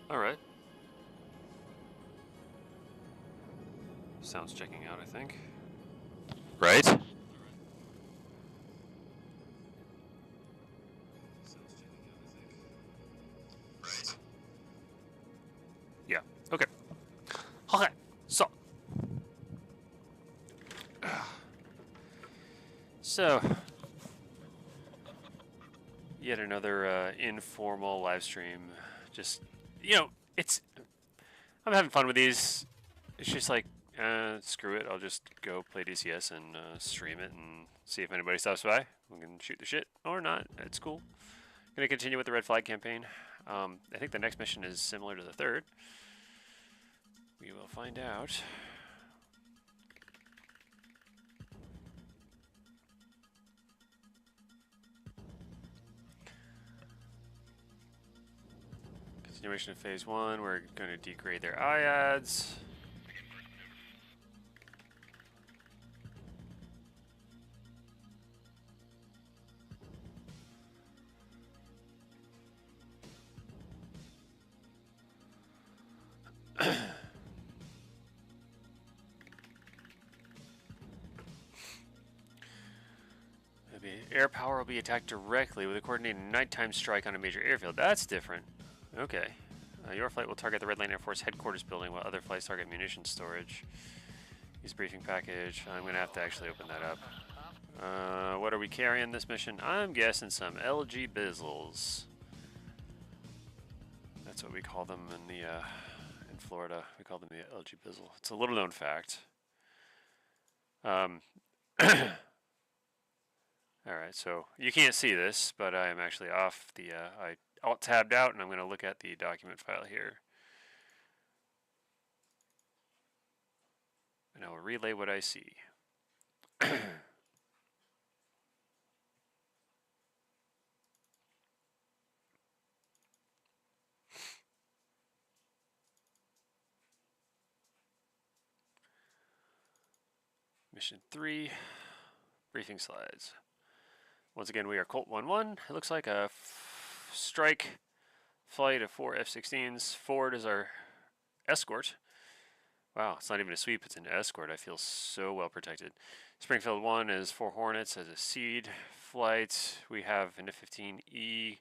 All right. Sounds checking out, I think. Right? Right. Yeah. Okay. Okay. So, yet another informal live stream. Just, it's. I'm having fun with these. It's just like, screw it. I'll just go play DCS and stream it and see if anybody stops by. We can shoot the shit or not. It's cool. Gonna continue with the red flag campaign. I think the next mission is similar to the third. We will find out. Continuation of phase 1. We're going to degrade their IADs. Air power will be attacked directly with a coordinated nighttime strike on a major airfield. That's different. Okay. Your flight will target the Red Line Air Force headquarters building while other flights target munitions storage. Use briefing package. I'm going to have to actually open that up. What are we carrying this mission? I'm guessing some LG Bizzles. That's what we call them in the in Florida. We call them the LG Bizzle. It's a little known fact. Alright, so you can't see this, but I am actually off the, I alt-tabbed out, and I'm going to look at the document file here. And I will relay what I see. Mission 3, briefing slides. Once again, we are Colt 1-1. It looks like a strike flight of 4 F-16s. Ford is our escort. Wow, it's not even a sweep, it's an escort. I feel so well protected. Springfield 1 is 4 Hornets as a seed flight. We have an F-15E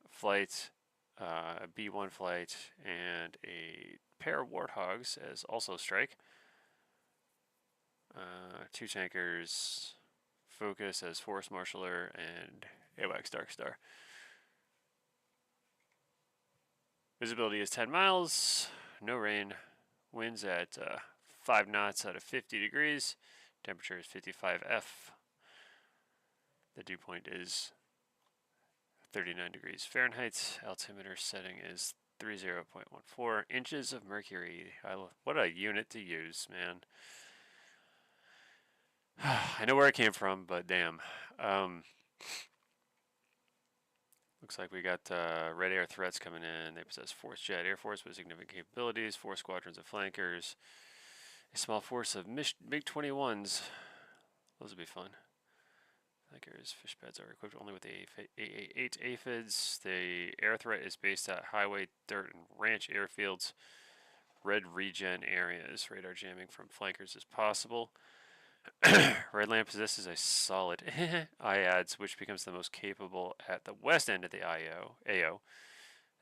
flight, a B-1 flight, and a pair of Warthogs as also strike. 2 tankers, Focus as Force Marshaller, and AWACS Dark Star. Visibility is 10 miles, no rain, winds at 5 knots out of 50 degrees, temperature is 55 F. The dew point is 39 degrees Fahrenheit, altimeter setting is 30.14 inches of mercury. What a unit to use, man. I know where it came from, but damn. Looks like we got red air threats coming in. They possess Force Jet Air Force with significant capabilities, 4 squadrons of flankers, a small force of MiG-21s. Those would be fun. Flankers, fish pads are equipped only with AA-8 aphids. The air threat is based at highway, dirt, and ranch airfields. Red regen areas. Radar jamming from flankers is possible. Red Lamp possesses a solid IADS, which becomes the most capable at the west end of the AO.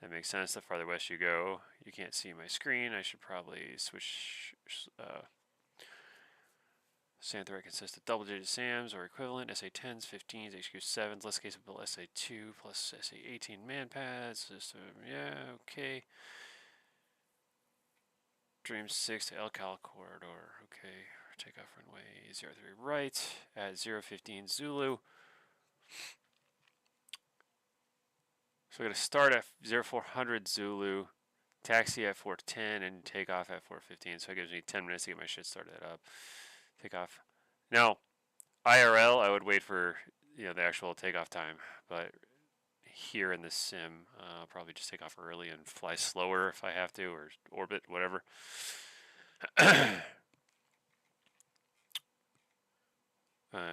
That makes sense. The farther west you go, you can't see my screen. I should probably switch. SAM threat consists of double-digit SAMs or equivalent, SA-10s, 15s, HQ-7s, less capable SA-2 plus SA-18 man-pads. System, yeah, okay. Dream 6 to El Cal corridor, okay. Takeoff runway 03 right at 015 Zulu. So we're going to start at 0400 Zulu, taxi at 4:10 and take off at 4:15. So it gives me 10 minutes to get my shit started up. Take off. Now, IRL, I would wait for the actual takeoff time, but here in the sim, I'll probably just take off early and fly slower if I have to, or orbit, whatever.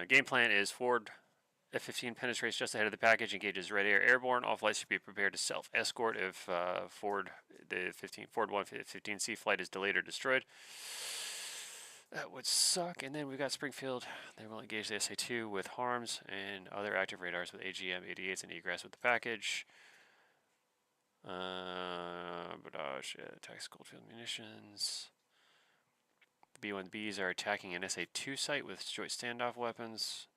Game plan is Ford F-15 penetrates just ahead of the package, engages red air airborne. All flights should be prepared to self-escort if Ford 115C flight is delayed or destroyed. That would suck. And then we've got Springfield. They will engage the SA-2 with HARMS and other active radars with AGM-88s and egress with the package. Barrage, tactical field munitions. The B-1Bs are attacking an SA-2 site with joint standoff weapons.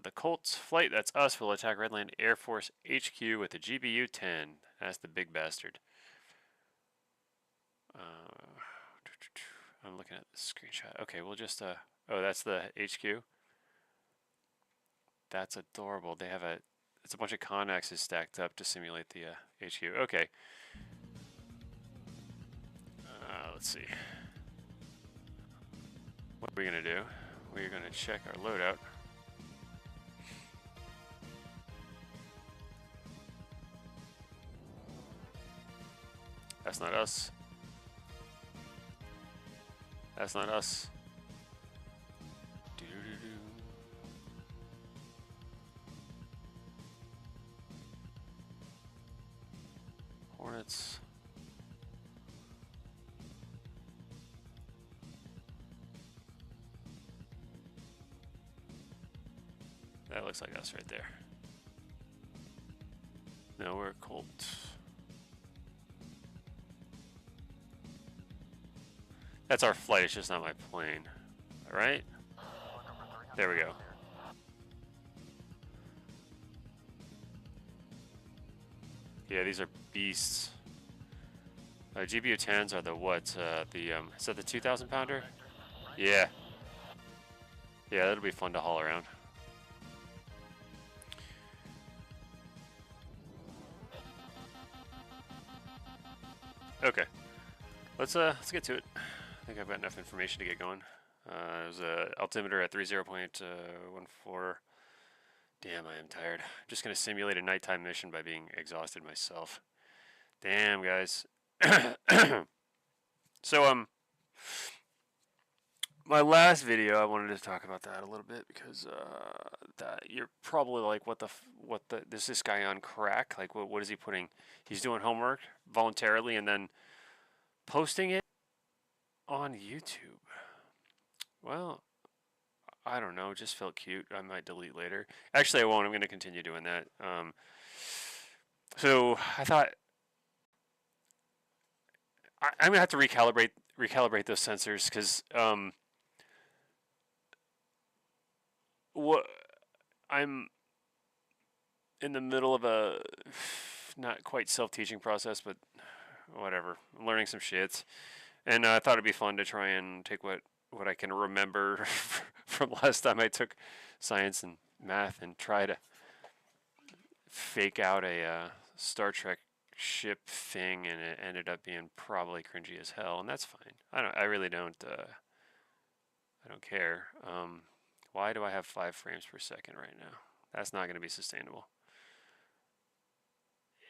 The Colts flight, that's us, will attack Redland Air Force HQ with the GBU-10. That's the big bastard. I'm looking at the screenshot. Okay, we'll just, oh, that's the HQ. That's adorable. They have it's a bunch of Connaxes stacked up to simulate the HQ. Okay. Let's see. What are we going to do? We're going to check our loadout. That's not us. That's not us. Hornets. That looks like us right there. No, we're Colt. That's our flight, it's just not my plane. Alright? There we go. Yeah, these are beasts. GBU-10s are the what? Is that the 2,000 pounder? Yeah. Yeah, that'll be fun to haul around. Okay. Let's get to it. I think I've got enough information to get going. There's a altimeter at 30.14. Damn, I am tired. I'm just gonna simulate a nighttime mission by being exhausted myself. Damn, guys. So my last video, I wanted to talk about that a little bit because that you're probably like, is this guy on crack? Like, what is he putting? He's doing homework voluntarily and then posting it on YouTube. Well, I don't know. Just felt cute. I might delete later. Actually, I won't. I'm going to continue doing that. So I thought I'm going to have to recalibrate those sensors because I'm in the middle of a not quite self-teaching process, but whatever. I'm learning some shit, and I thought it'd be fun to try and take what I can remember from last time I took science and math and try to fake out a Star Trek ship thing, and it ended up being probably cringy as hell, and that's fine. I really don't I don't care. Why do I have 5 frames per second right now? That's not going to be sustainable.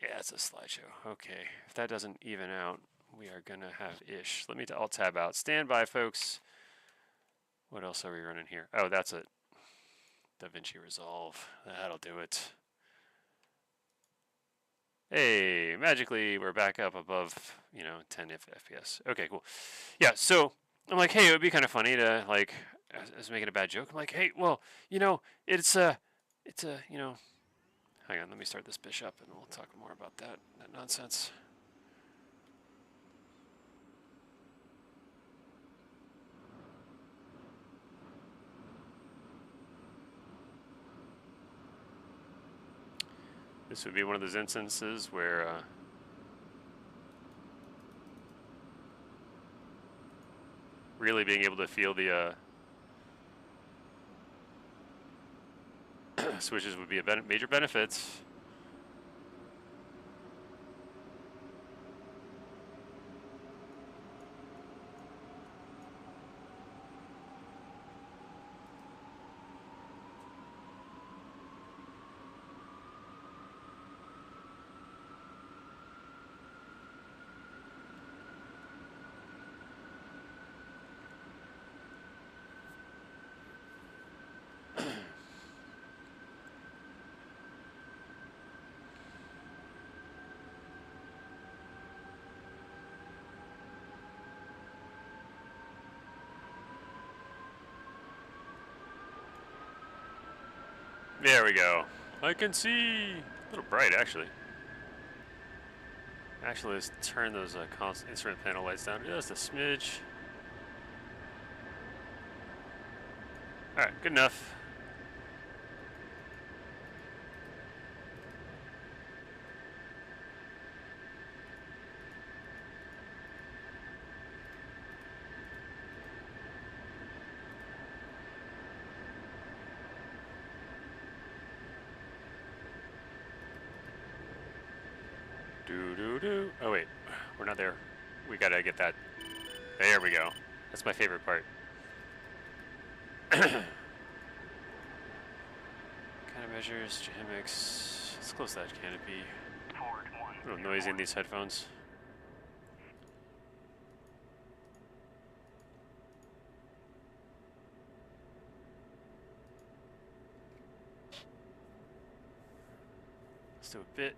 Yeah, it's a slideshow. Okay, if that doesn't even out, we are gonna have ish. I'll tab out. Stand by, folks. What else are we running here? Oh, that's it. DaVinci Resolve. That'll do it. Hey, magically we're back up above, 10 FPS. Okay, cool. Yeah, so I'm like, hey, it would be kind of funny to like, I was making a bad joke. I'm like, hey, well, it's a, hang on, let me start this bitch up and we'll talk more about that nonsense. This would be one of those instances where really being able to feel the switches would be a major benefit. There we go. I can see. A little bright, actually. Actually, let's turn those instrument panel lights down just a smidge. All right, good enough. Do. Oh wait, we're not there. We gotta get that. There we go. That's my favorite part. Countermeasures, Jamix. Let's close that canopy. A little noisy in these headphones. Let's do a bit.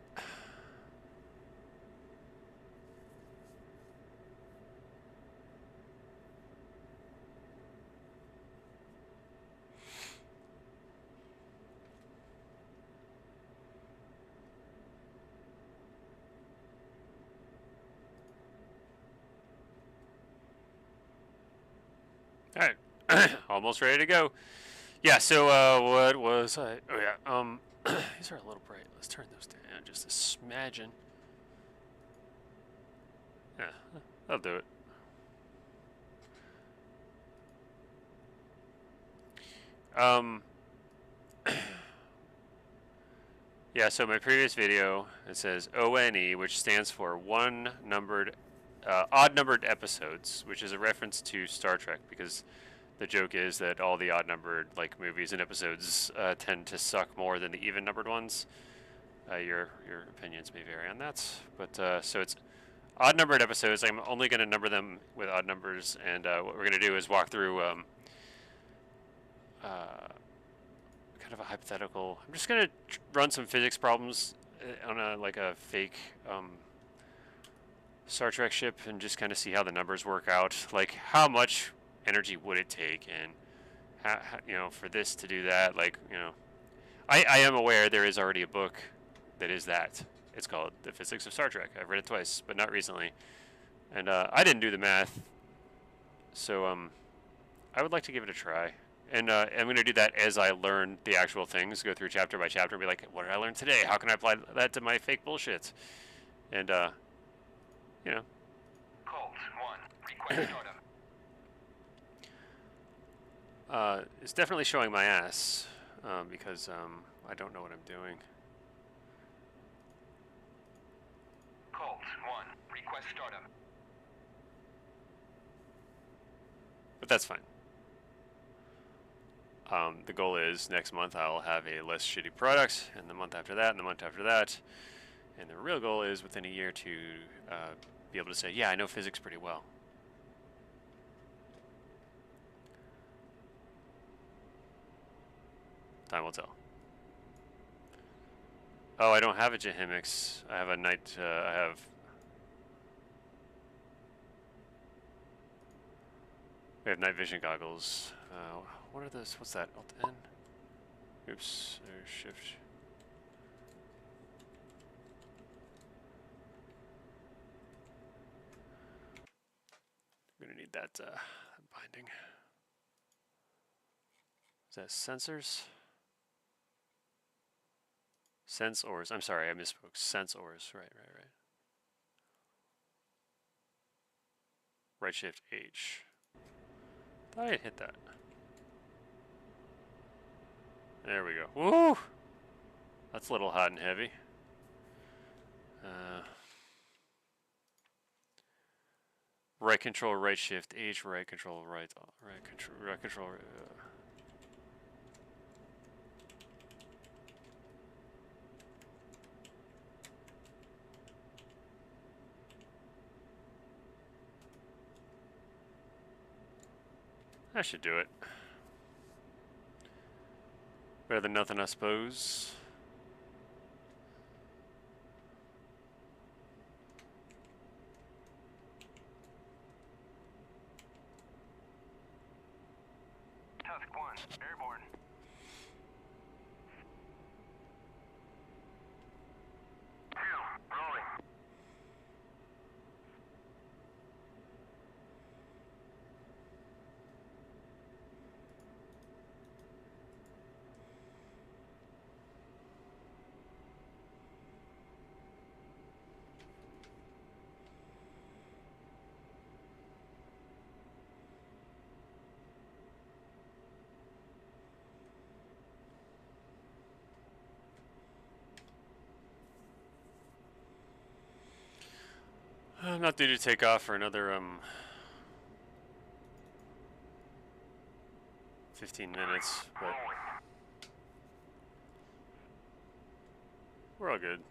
All right, almost ready to go. Yeah. So what was I? Oh yeah. These are a little bright. Let's turn those down just a smidgen. Yeah, I'll do it. Yeah, so my previous video, it says ONE, which stands for odd numbered episodes, which is a reference to Star Trek, because the joke is that all the odd numbered movies and episodes tend to suck more than the even numbered ones. Your opinions may vary on that, but so it's odd numbered episodes. I'm only going to number them with odd numbers, and what we're going to do is walk through kind of a hypothetical. I'm just going to run some physics problems on a fake Star Trek ship and just kind of see how the numbers work out. Like, how much energy would it take, and how, for this to do that, I am aware there is already a book that is that. It's called The Physics of Star Trek. I've read it twice, but not recently. And I didn't do the math, so I would like to give it a try. And I'm going to do that as I learn the actual things, go through chapter by chapter, and be like, what did I learn today? How can I apply that to my fake bullshit? And, Colt 1, request stardom. It's definitely showing my ass, because I don't know what I'm doing. Colt 1, request stardom. But that's fine. The goal is next month I'll have a less shitty product, and the month after that, and the month after that. And the real goal is within a year to be able to say, yeah, I know physics pretty well. Time will tell. Oh, I don't have a Jahimix. I have a night, we have night vision goggles. What are those? What's that? Alt N? Oops, there's shift. I'm gonna need that binding. Is that sensors? Sensors. I'm sorry, I misspoke. Sensors. Right. Right shift H. Thought I had hit that. There we go. Woo! That's a little hot and heavy. Right control, right shift H, right control, right control. I should do it. Better than nothing, I suppose. Tusk 1, airborne. I'm not due to take off for another 15 minutes, but we're all good.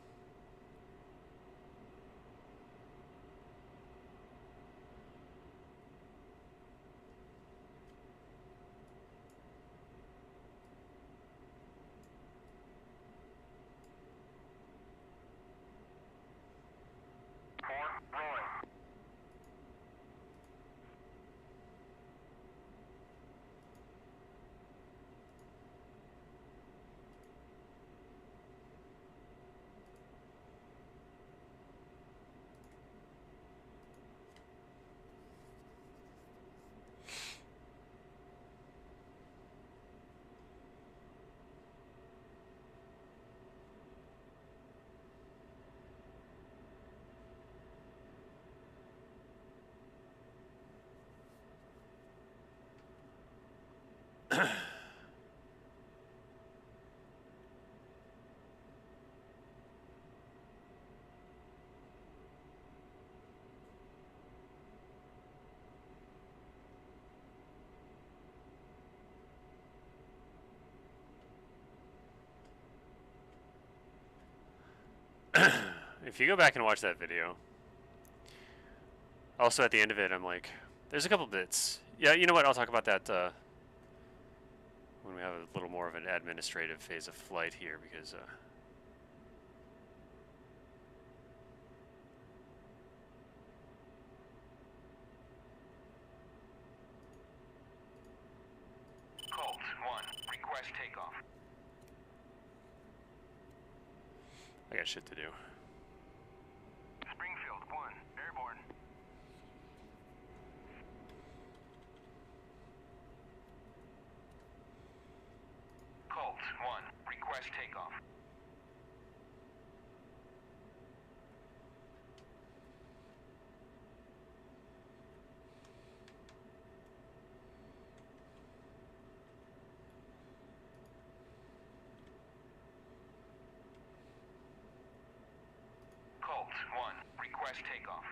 If you go back and watch that video, also at the end of it, I'm like, there's a couple bits. Yeah, you know what? I'll talk about that when we have a little more of an administrative phase of flight here, because Colt 1, request takeoff. I got shit to do. Springfield 1, airborne. Colt 1, request takeoff. Colt 1, request takeoff.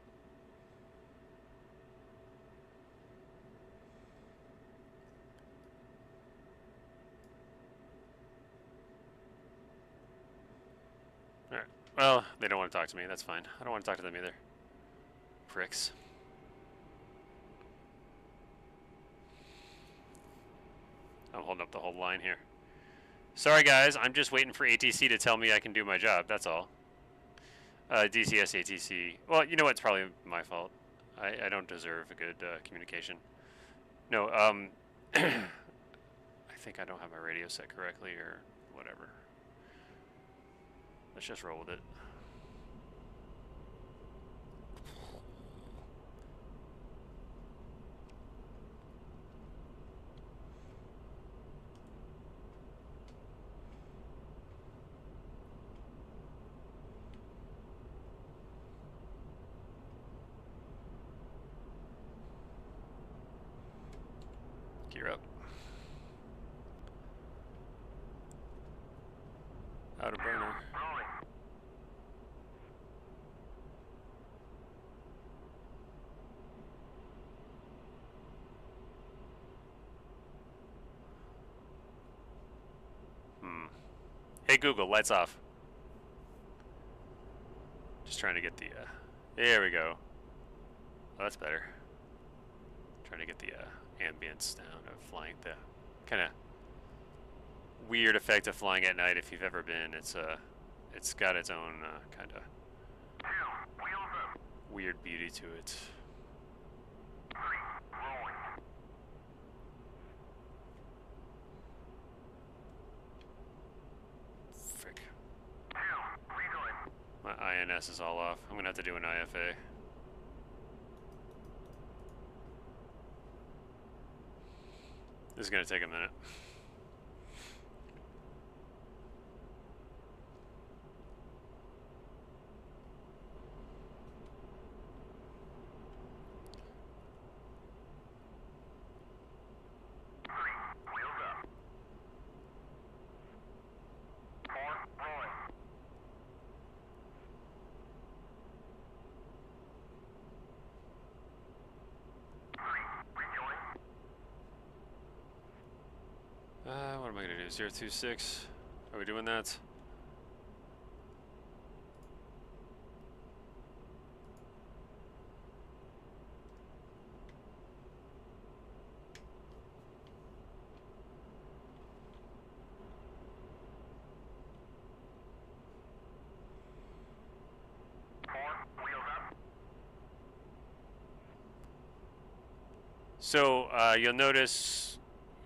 Alright. Well, they don't want to talk to me. That's fine. I don't want to talk to them either. Pricks. I'm holding up the whole line here. Sorry, guys. I'm just waiting for ATC to tell me I can do my job. That's all. DCS ATC. Well, you know what? It's probably my fault. I don't deserve a good communication. No, I think I don't have my radio set correctly or whatever. Let's just roll with it. Gear up. Out of burner. Hey Google, lights off. Just trying to get the, there we go. Oh, that's better. Trying to get the ambience down of flying, the kind of weird effect of flying at night. If you've ever been, it's got its own kind of weird beauty to it. Frick. My INS is all off. I'm gonna have to do an IFA. This is gonna take a minute. do? 026? Are we doing that? So, you'll notice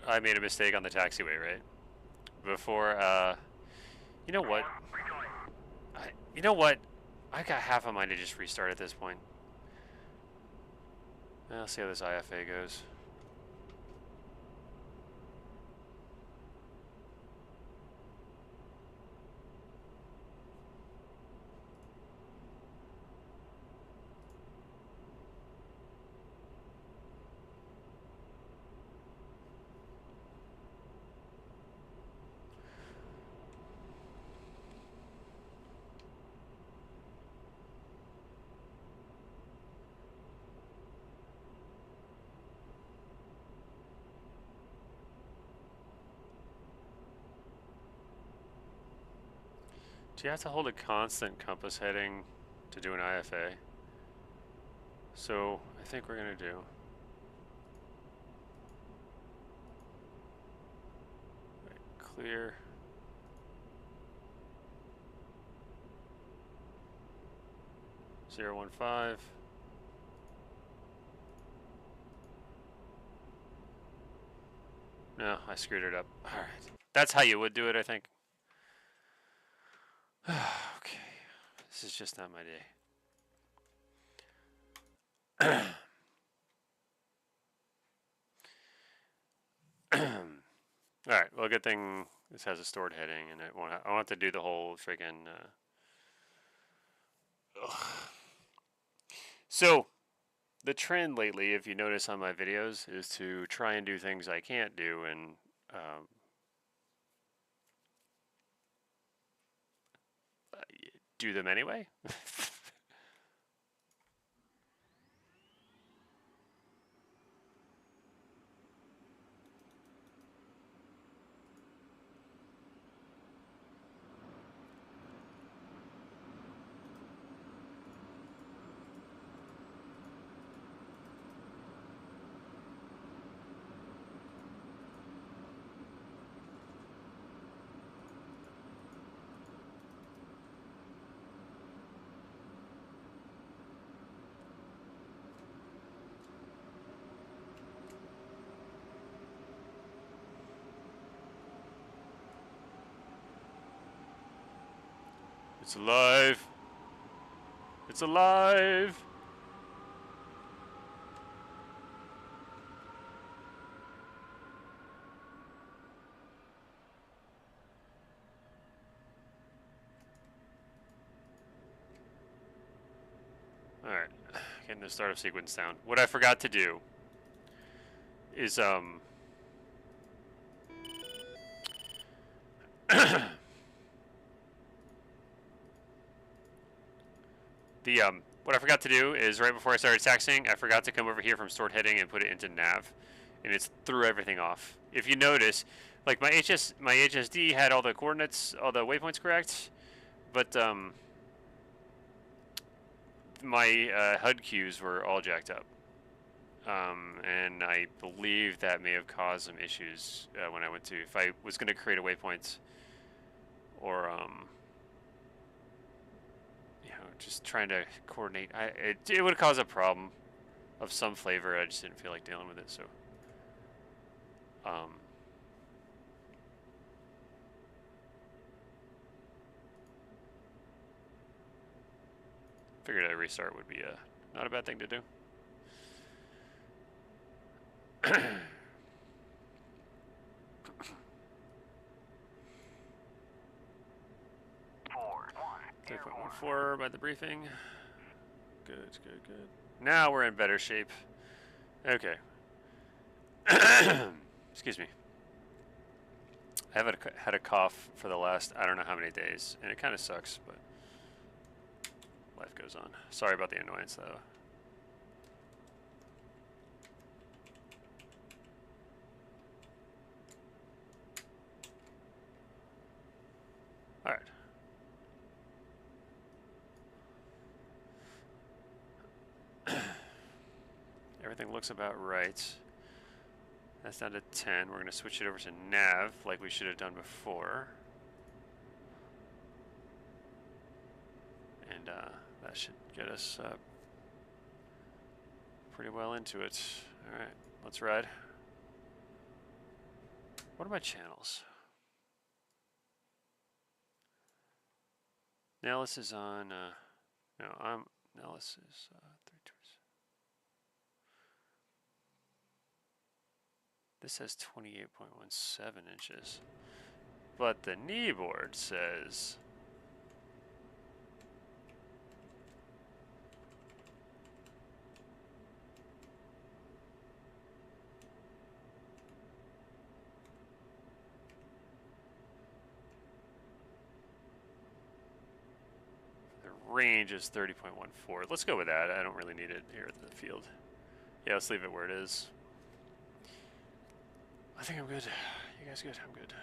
I made a mistake on the taxiway, right? Before, you know what? You know what? I got half a mind to just restart at this point. I'll see how this IFA goes. Do you have to hold a constant compass heading to do an IFA? So, I think we're going to do. Clear. Zero 1 5. No, I screwed it up. All right. That's how you would do it, I think. Okay. This is just not my day. Alright, well, good thing this has a stored heading, and I want to do the whole friggin' So, the trend lately, if you notice on my videos, is to try and do things I can't do, and do them anyway. It's alive! It's alive! Alright, getting the startup sequence down. What I forgot to do is, what I forgot to do is right before I started taxiing, I forgot to come over here from stored heading and put it into nav, and it's threw everything off. If you notice, like my HSD had all the coordinates, all the waypoints correct, but my HUD cues were all jacked up, and I believe that may have caused some issues when I went to, if I was going to create a waypoint, or just trying to coordinate. It would cause a problem of some flavor. I just didn't feel like dealing with it, so figured a restart would be not a bad thing to do. .14 by the briefing. Good. Now we're in better shape. Okay. Excuse me. I haven't had a cough for the last I don't know how many days, and it kind of sucks, but life goes on. Sorry about the annoyance, though. Everything looks about right. That's down to 10. We're going to switch it over to nav like we should have done before. And that should get us pretty well into it. Alright, let's ride. What are my channels? Nellis is on, Nellis is 3 tours. This says 28.17 inches. But the kneeboard says range is 30.14. Let's go with that. I don't really need it here at the field. Yeah, let's leave it where it is. I think I'm good. You guys good? I'm good.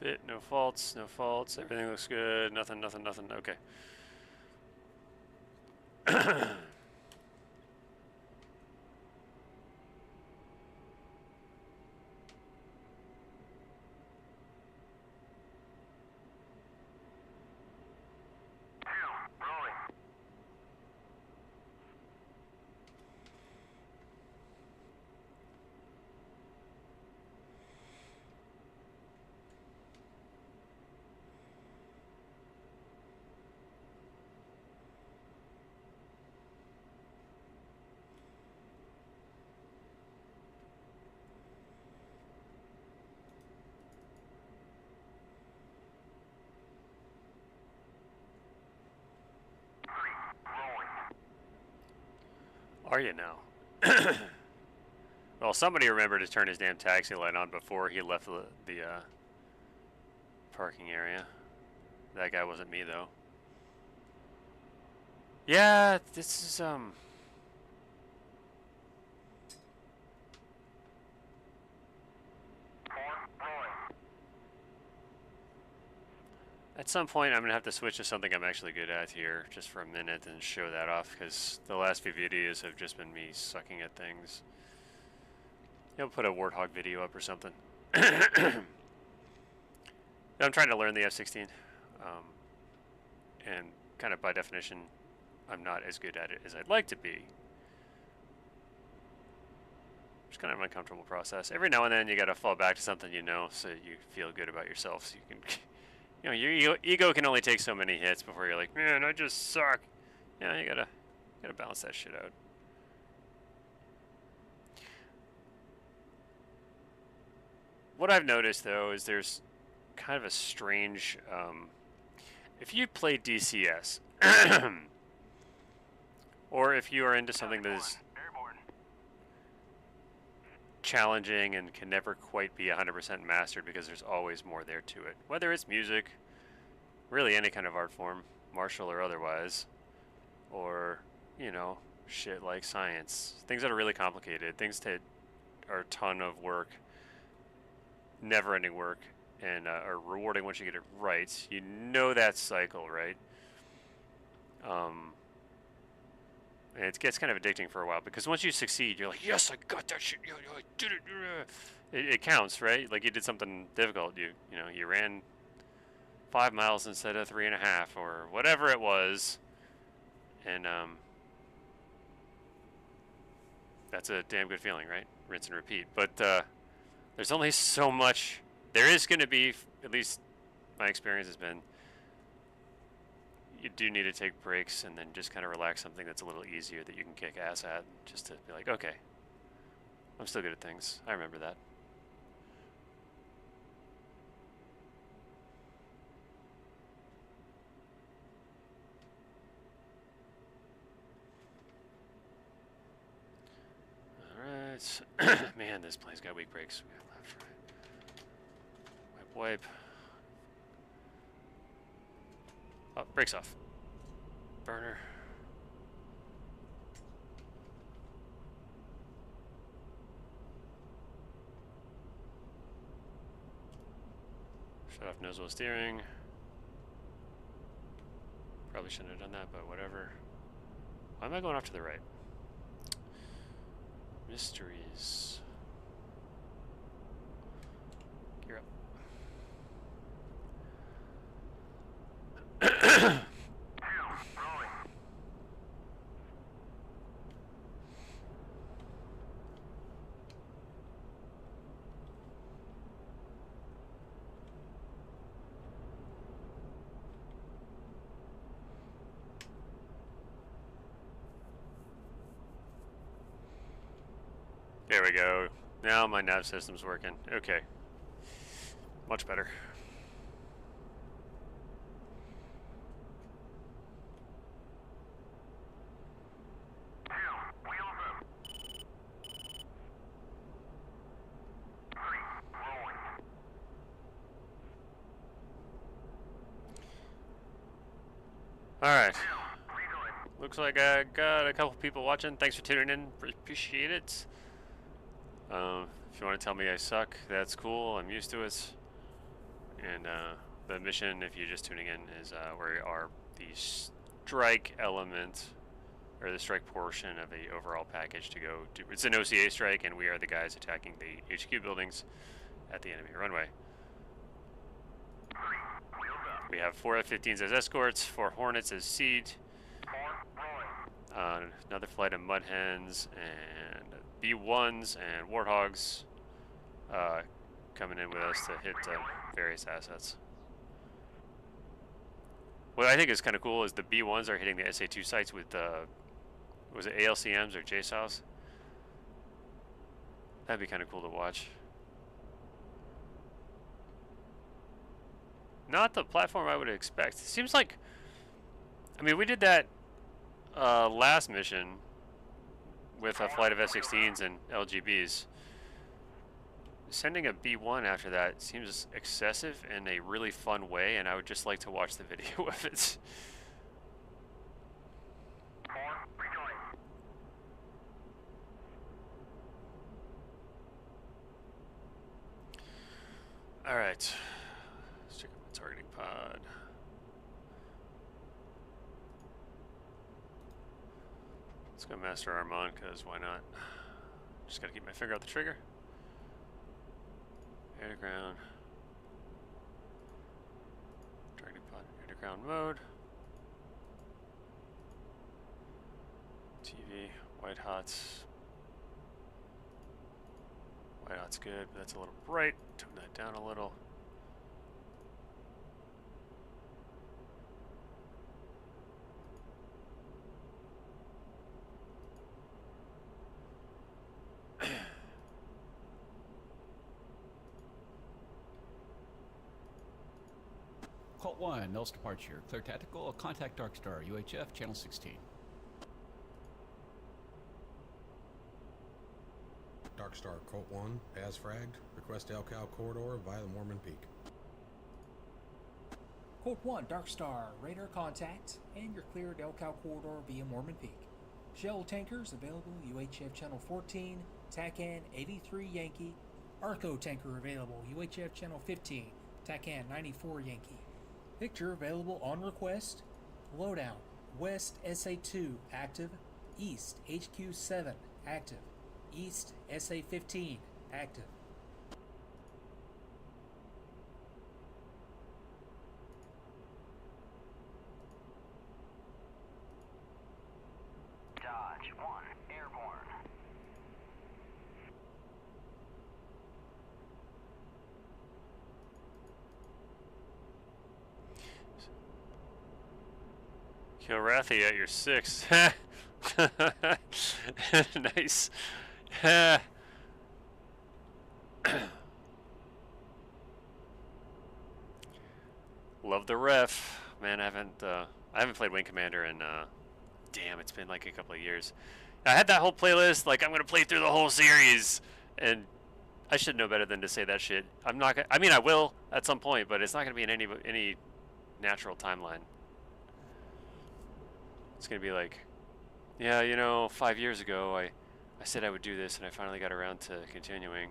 Bit, no faults, no faults. Everything looks good. Nothing, nothing, nothing. Okay. Are you now? Well, somebody remembered to turn his damn taxi light on before he left the parking area. That guy wasn't me, though. Yeah, this is, at some point, I'm going to have to switch to something I'm actually good at here, just for a minute, and show that off, because the last few videos have just been me sucking at things. You'll put a Warthog video up or something. I'm trying to learn the F-16, and kind of by definition, I'm not as good at it as I'd like to be. It's kind of an uncomfortable process. Every now and then, you got to fall back to something you know, so you feel good about yourself, so you can... You know, your ego can only take so many hits before you're like, man, I just suck. Yeah, you gotta balance that shit out. What I've noticed, though, is there's kind of a strange, if you play DCS, or if you are into something that is challenging and can never quite be 100% mastered because there's always more there to it. Whether it's music, really any kind of art form, martial or otherwise, or, you know, shit like science. Things that are really complicated, things that are a ton of work, never-ending work, and are rewarding once you get it right. You know that cycle, right? And it gets kind of addicting for a while because once you succeed, you're like, yes, I got that shit. I did it. It counts, right? Like you did something difficult. You know, you ran 5 miles instead of 3.5 or whatever it was, and that's a damn good feeling, right? Rinse and repeat. But there's only so much. There is going to be, at least my experience has been, you do need to take breaks and then just kind of relax something that's a little easier that you can kick ass at, just to be like, okay, I'm still good at things. I remember that. Alright. Man, this plane's got weak brakes. We got left, right. Wipe. Oh, brakes off. Burner. Shut off nozzle steering. Probably shouldn't have done that, but whatever. Why am I going off to the right? Mysteries. Gear up. There we go. Now my nav system's working. Okay. Much better. Alright. Looks like I got a couple people watching. Thanks for tuning in. Appreciate it. If you want to tell me I suck, that's cool. I'm used to it. And the mission, if you're just tuning in, is we are the strike element, or the strike portion of the overall package to go to. It's an OCA strike, and we are the guys attacking the HQ buildings at the enemy runway. We have 4 F-15s as escorts, 4 Hornets as seed, another flight of Mud Hens, and B-1s and Warthogs coming in with us to hit various assets. What I think is kind of cool is the B-1s are hitting the SA-2 sites with, was it ALCMs or JSOWs? That'd be kind of cool to watch. Not the platform I would expect. It seems like, I mean, we did that last mission with a flight of F-16s and LGBs. Sending a B-1 after that seems excessive in a really fun way, and I would just like to watch the video of it. Alright. Let's check out the targeting pod. Let's go Master Arm on, because why not? Just gotta keep my finger out the trigger. Air to ground. Targeting pod, air to ground mode. TV, white hot's. White hot's good, but that's a little bright. Tone that down a little. Colt 1, Nels departure. Clear tactical, contact Dark Star, UHF, channel 16. Dark Star, Colt 1, as fragged. Request Elcow corridor via the Mormon Peak. Colt 1, Dark Star, radar contact, and you're cleared Elcow corridor via Mormon Peak. Shell tankers available, UHF channel 14, TACAN 83 Yankee. Arco tanker available, UHF channel 15, TACAN 94 Yankee. Victor available on request. Lowdown, West SA2 active, East HQ7 active, East SA15 active. Dodge 1, airborne. Kilrathi at your 6. Nice. Love the ref. Man, I haven't played Wing Commander in damn, it's been like a couple of years. I had that whole playlist, like I'm gonna play through the whole series, and I should know better than to say that shit. I'm not gonna, I mean I will at some point, but it's not gonna be in any natural timeline. It's gonna be like, yeah, you know, 5 years ago I said I would do this and I finally got around to continuing.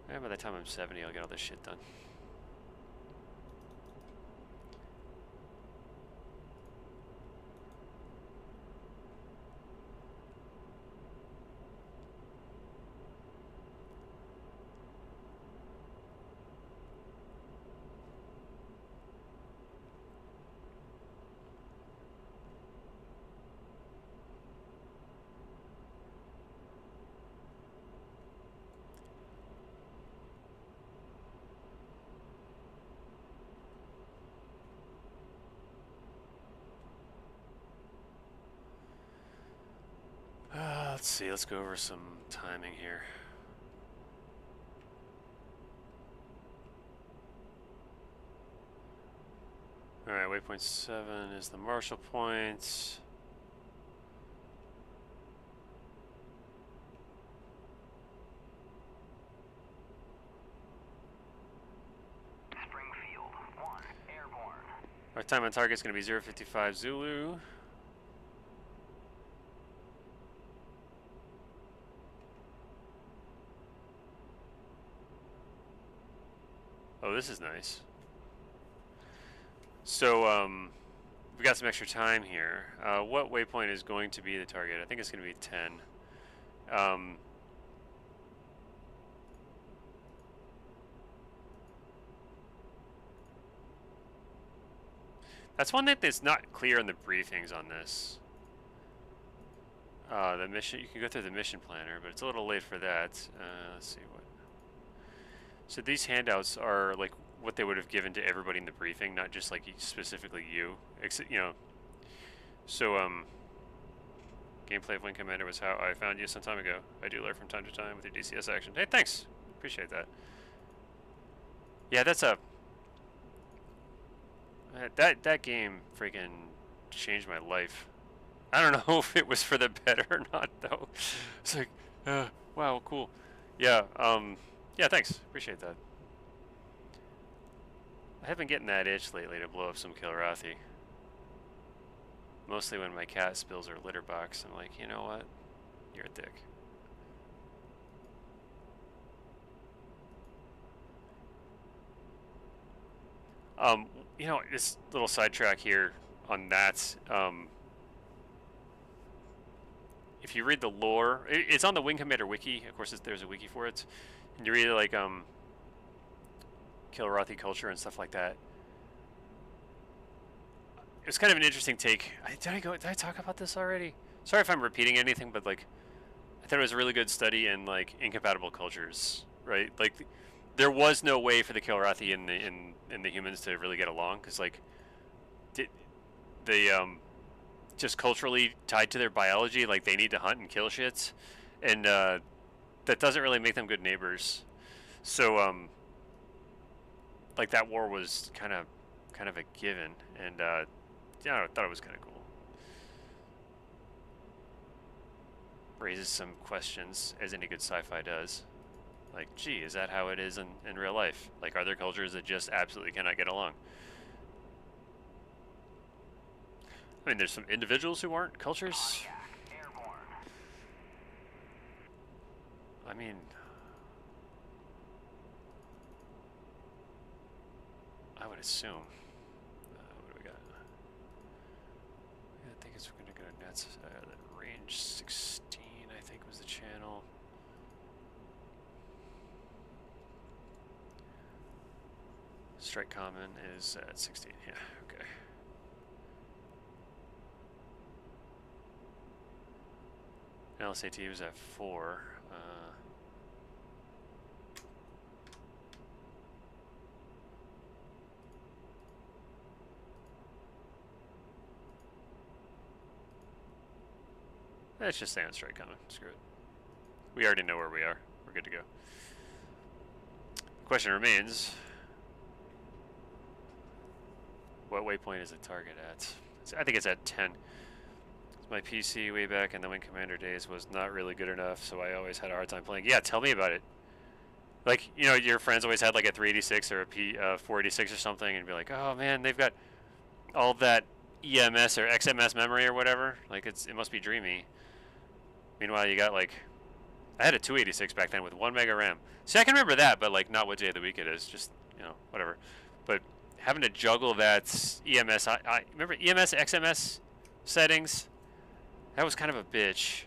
And by the time I'm 70 I'll get all this shit done. Let's see, let's go over some timing here. Alright, waypoint 7 is the Marshall Point. Springfield 1, airborne. Our time on target is going to be 055 Zulu. Oh, this is nice. So, we've got some extra time here. What waypoint is going to be the target? I think it's going to be 10. That's one thing that's not clear in the briefings on this. The mission, you can go through the mission planner, but it's a little late for that. Let's see what. So these handouts are like what they would have given to everybody in the briefing, not just like specifically you. You know. So gameplay of Wing Commander was how I found you some time ago. I do learn from time to time with your DCS action. Hey, thanks. Appreciate that. Yeah, that's a. That game freaking changed my life. I don't know if it was for the better or not though. It's like, wow, cool. Yeah, yeah, thanks. Appreciate that. I have been getting that itch lately to blow up some Kilrathi. Mostly when my cat spills her litter box. I'm like, you know what? You're a dick. You know, this little sidetrack here on that. If you read the lore, it's on the Wing Commander wiki. Of course, there's a wiki for it. And you read like Kilrathi culture and stuff like that. It's kind of an interesting take. Did I talk about this already? Sorry if I'm repeating anything, but like, I thought it was a really good study in like incompatible cultures, right? Like, there was no way for the Kilrathi and the humans to really get along because like, they just culturally tied to their biology, like they need to hunt and kill shits, and that doesn't really make them good neighbors. So like that war was kind of a given, and yeah, I thought it was kind of cool. Raises some questions, as any good sci-fi does. Like, gee, is that how it is in real life? Like, are there cultures that just absolutely cannot get along? I mean, there's some individuals who aren't cultures. I mean, I would assume. What do we got? I think it's going to go to nets. Range 16, I think, was the channel. Strike common is at 16. Yeah, okay. LSAT was at 4. Let's just stay on strike common. Screw it. We already know where we are. We're good to go. The question remains, what waypoint is the target at? I think it's at 10. My PC way back in the Wing Commander days was not really good enough, so I always had a hard time playing. Yeah, tell me about it. Like, you know, your friends always had like a 386 or a 486 or something, and be like, oh man, they've got all that EMS or XMS memory or whatever. Like, it must be dreamy. Meanwhile, you got like, I had a 286 back then with 1 mega RAM. See, I can remember that, but like not what day of the week it is. Just, you know, whatever. But having to juggle that EMS, I remember EMS, XMS settings. That was kind of a bitch.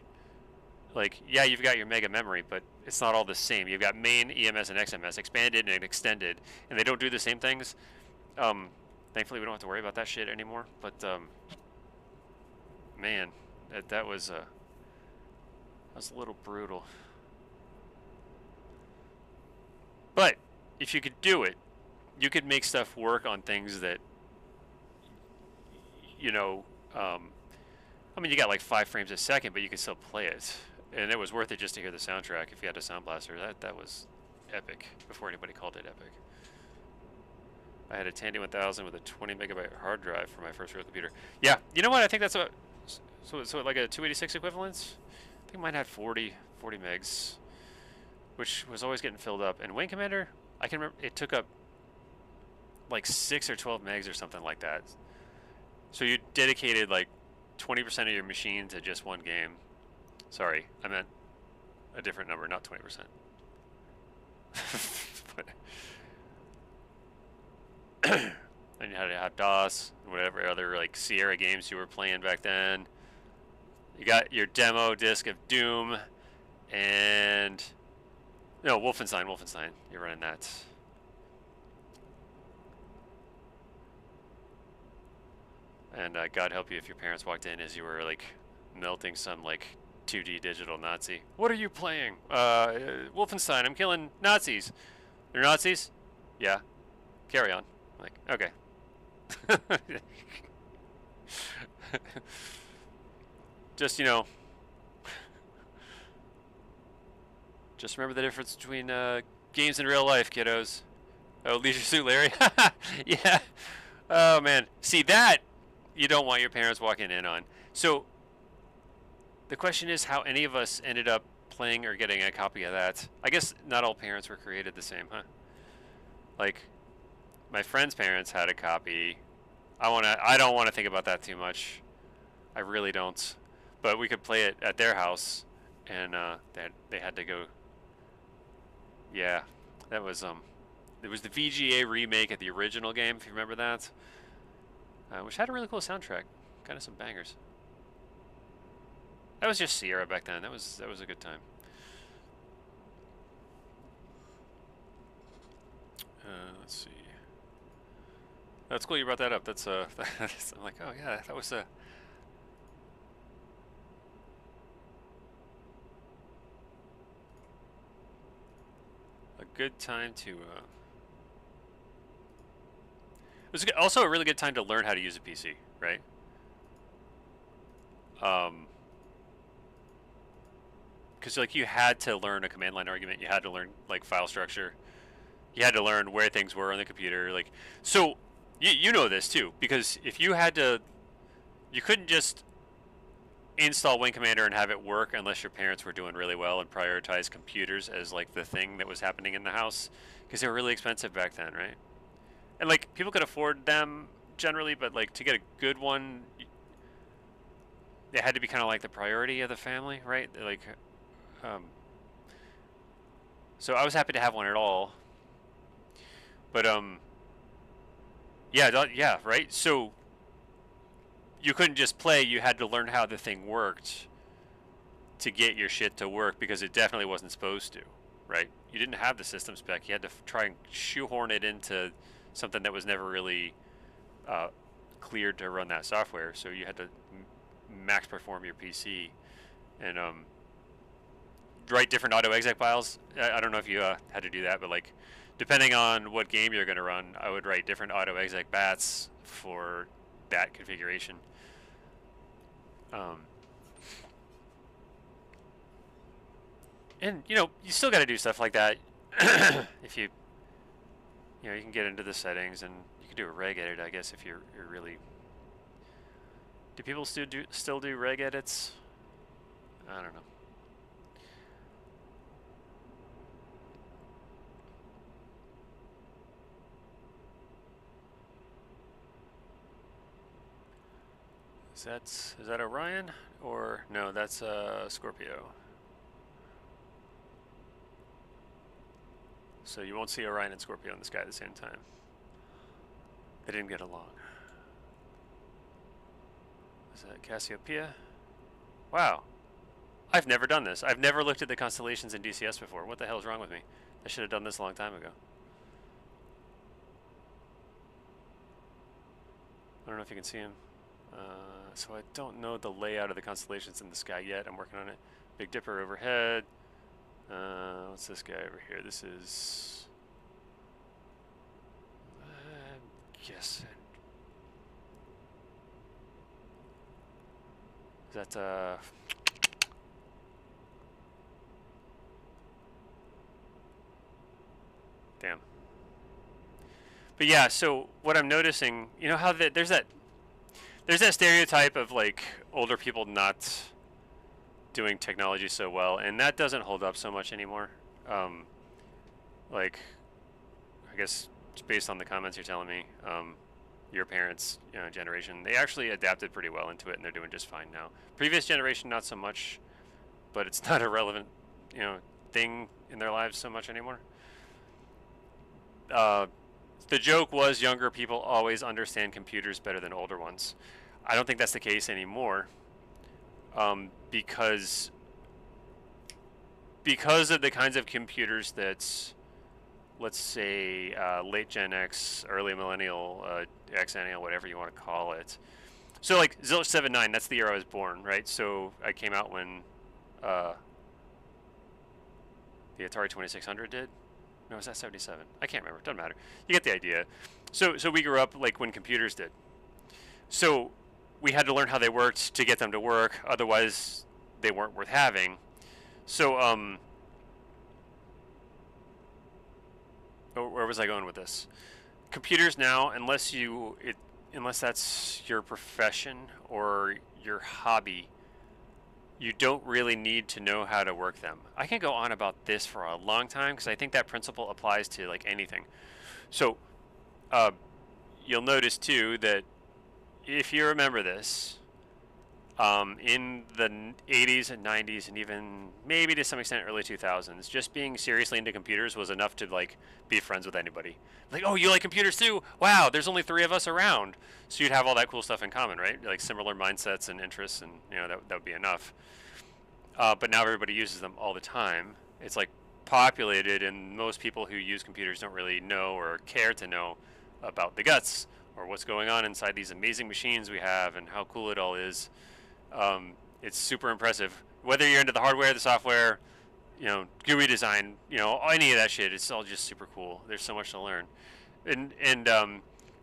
Like, yeah, you've got your mega memory, but it's not all the same. You've got main, EMS, and XMS, expanded and extended, and they don't do the same things. Thankfully, we don't have to worry about that shit anymore. But man, that was a little brutal. But if you could do it, you could make stuff work on things that, you know, I mean, you got like 5 frames a second, but you can still play it. And it was worth it just to hear the soundtrack if you had a sound blaster. That was epic before anybody called it epic. I had a Tandy 1000 with a 20 megabyte hard drive for my first real computer. Yeah, you know what? I think that's what. So like a 286 equivalent. I think mine had 40 megs, which was always getting filled up. And Wing Commander, I can remember it took up like 6 or 12 megs or something like that. So you dedicated like 20% of your machine to just one game. Sorry, I meant a different number, not 20%. And you had to have DOS, whatever other like Sierra games you were playing back then. You got your demo disc of Doom, and no, Wolfenstein. You're running that. And God help you if your parents walked in as you were like melting some like 2D digital Nazi. What are you playing? Wolfenstein. I'm killing Nazis. They're Nazis? Yeah. Carry on. Like, okay. Just, you know, just remember the difference between games and real life, kiddos. Oh, Leisure Suit Larry? Yeah. Oh, man. See, that you don't want your parents walking in on. So, the question is how any of us ended up playing or getting a copy of that. I guess not all parents were created the same, huh? Like, my friend's parents had a copy. I don't want to think about that too much. I really don't. But we could play it at their house, and they had to go. Yeah, that was it was the VGA remake of the original game, if you remember that, which had a really cool soundtrack, kind of some bangers. That was just Sierra back then. That was a good time. Let's see. That's cool you brought that up. That's I'm like, oh yeah, that was a good time to. It was also a really good time to learn how to use a PC, right? Because like you had to learn a command line argument, you had to learn like file structure, you had to learn where things were on the computer. Like, so you know this too, because if you had to, you couldn't just install Wing Commander and have it work unless your parents were doing really well and prioritized computers as like the thing that was happening in the house, because they were really expensive back then, right? And like people could afford them generally, but like to get a good one, they had to be kind of like the priority of the family, right? Like, so I was happy to have one at all, but yeah, right. So you couldn't just play; you had to learn how the thing worked to get your shit to work, because it definitely wasn't supposed to, right? You didn't have the system spec; you had to try and shoehorn it into something that was never really cleared to run that software. So you had to max perform your PC and write different auto exec files. I don't know if you had to do that, but like depending on what game you're going to run, I would write different auto exec bats for that configuration. And you know, you still got to do stuff like that. If you you can get into the settings, and you can do a reg edit, I guess, if you're really. Do people still do reg edits? I don't know. Is that Orion, or no? That's Scorpio. So you won't see Orion and Scorpio in the sky at the same time. They didn't get along. Is that Cassiopeia? Wow. I've never done this. I've never looked at the constellations in DCS before. What the hell is wrong with me? I should have done this a long time ago. I don't know if you can see him. So I don't know the layout of the constellations in the sky yet. I'm working on it. Big Dipper overhead. What's this guy over here? This is... yes. Is that... Damn. But yeah, so what I'm noticing, you know how there's that stereotype of like older people not doing technology so well, and that doesn't hold up so much anymore. Like, I guess based on the comments you're telling me, your parents' generation, they actually adapted pretty well into it, and they're doing just fine now. Previous generation, not so much, but it's not a relevant, thing in their lives so much anymore. The joke was younger people always understand computers better than older ones. I don't think that's the case anymore, because of the kinds of computers that's, let's say, late Gen X, early Millennial, Xennial, whatever you want to call it. So like Zilch79, that's the year I was born, right? So I came out when the Atari 2600 did. No, was that 77? I can't remember. Doesn't matter. You get the idea. So we grew up like when computers did. So we had to learn how they worked to get them to work. Otherwise, they weren't worth having. So where was I going with this? Computers now, unless that's your profession or your hobby, you don't really need to know how to work them. I can go on about this for a long time because I think that principle applies to like anything. So you'll notice too that if you remember this, in the 80s and 90s and even maybe to some extent early 2000s, just being seriously into computers was enough to like be friends with anybody. Like, oh, you like computers too? Wow, there's only 3 of us around. So you'd have all that cool stuff in common, right? Like similar mindsets and interests, and that would be enough. But now everybody uses them all the time. It's like populated, and most people who use computers don't really know or care to know about the guts or what's going on inside these amazing machines we have and how cool it all is. It's super impressive. Whether you're into the hardware, the software, GUI design, any of that shit, it's all just super cool. There's so much to learn. And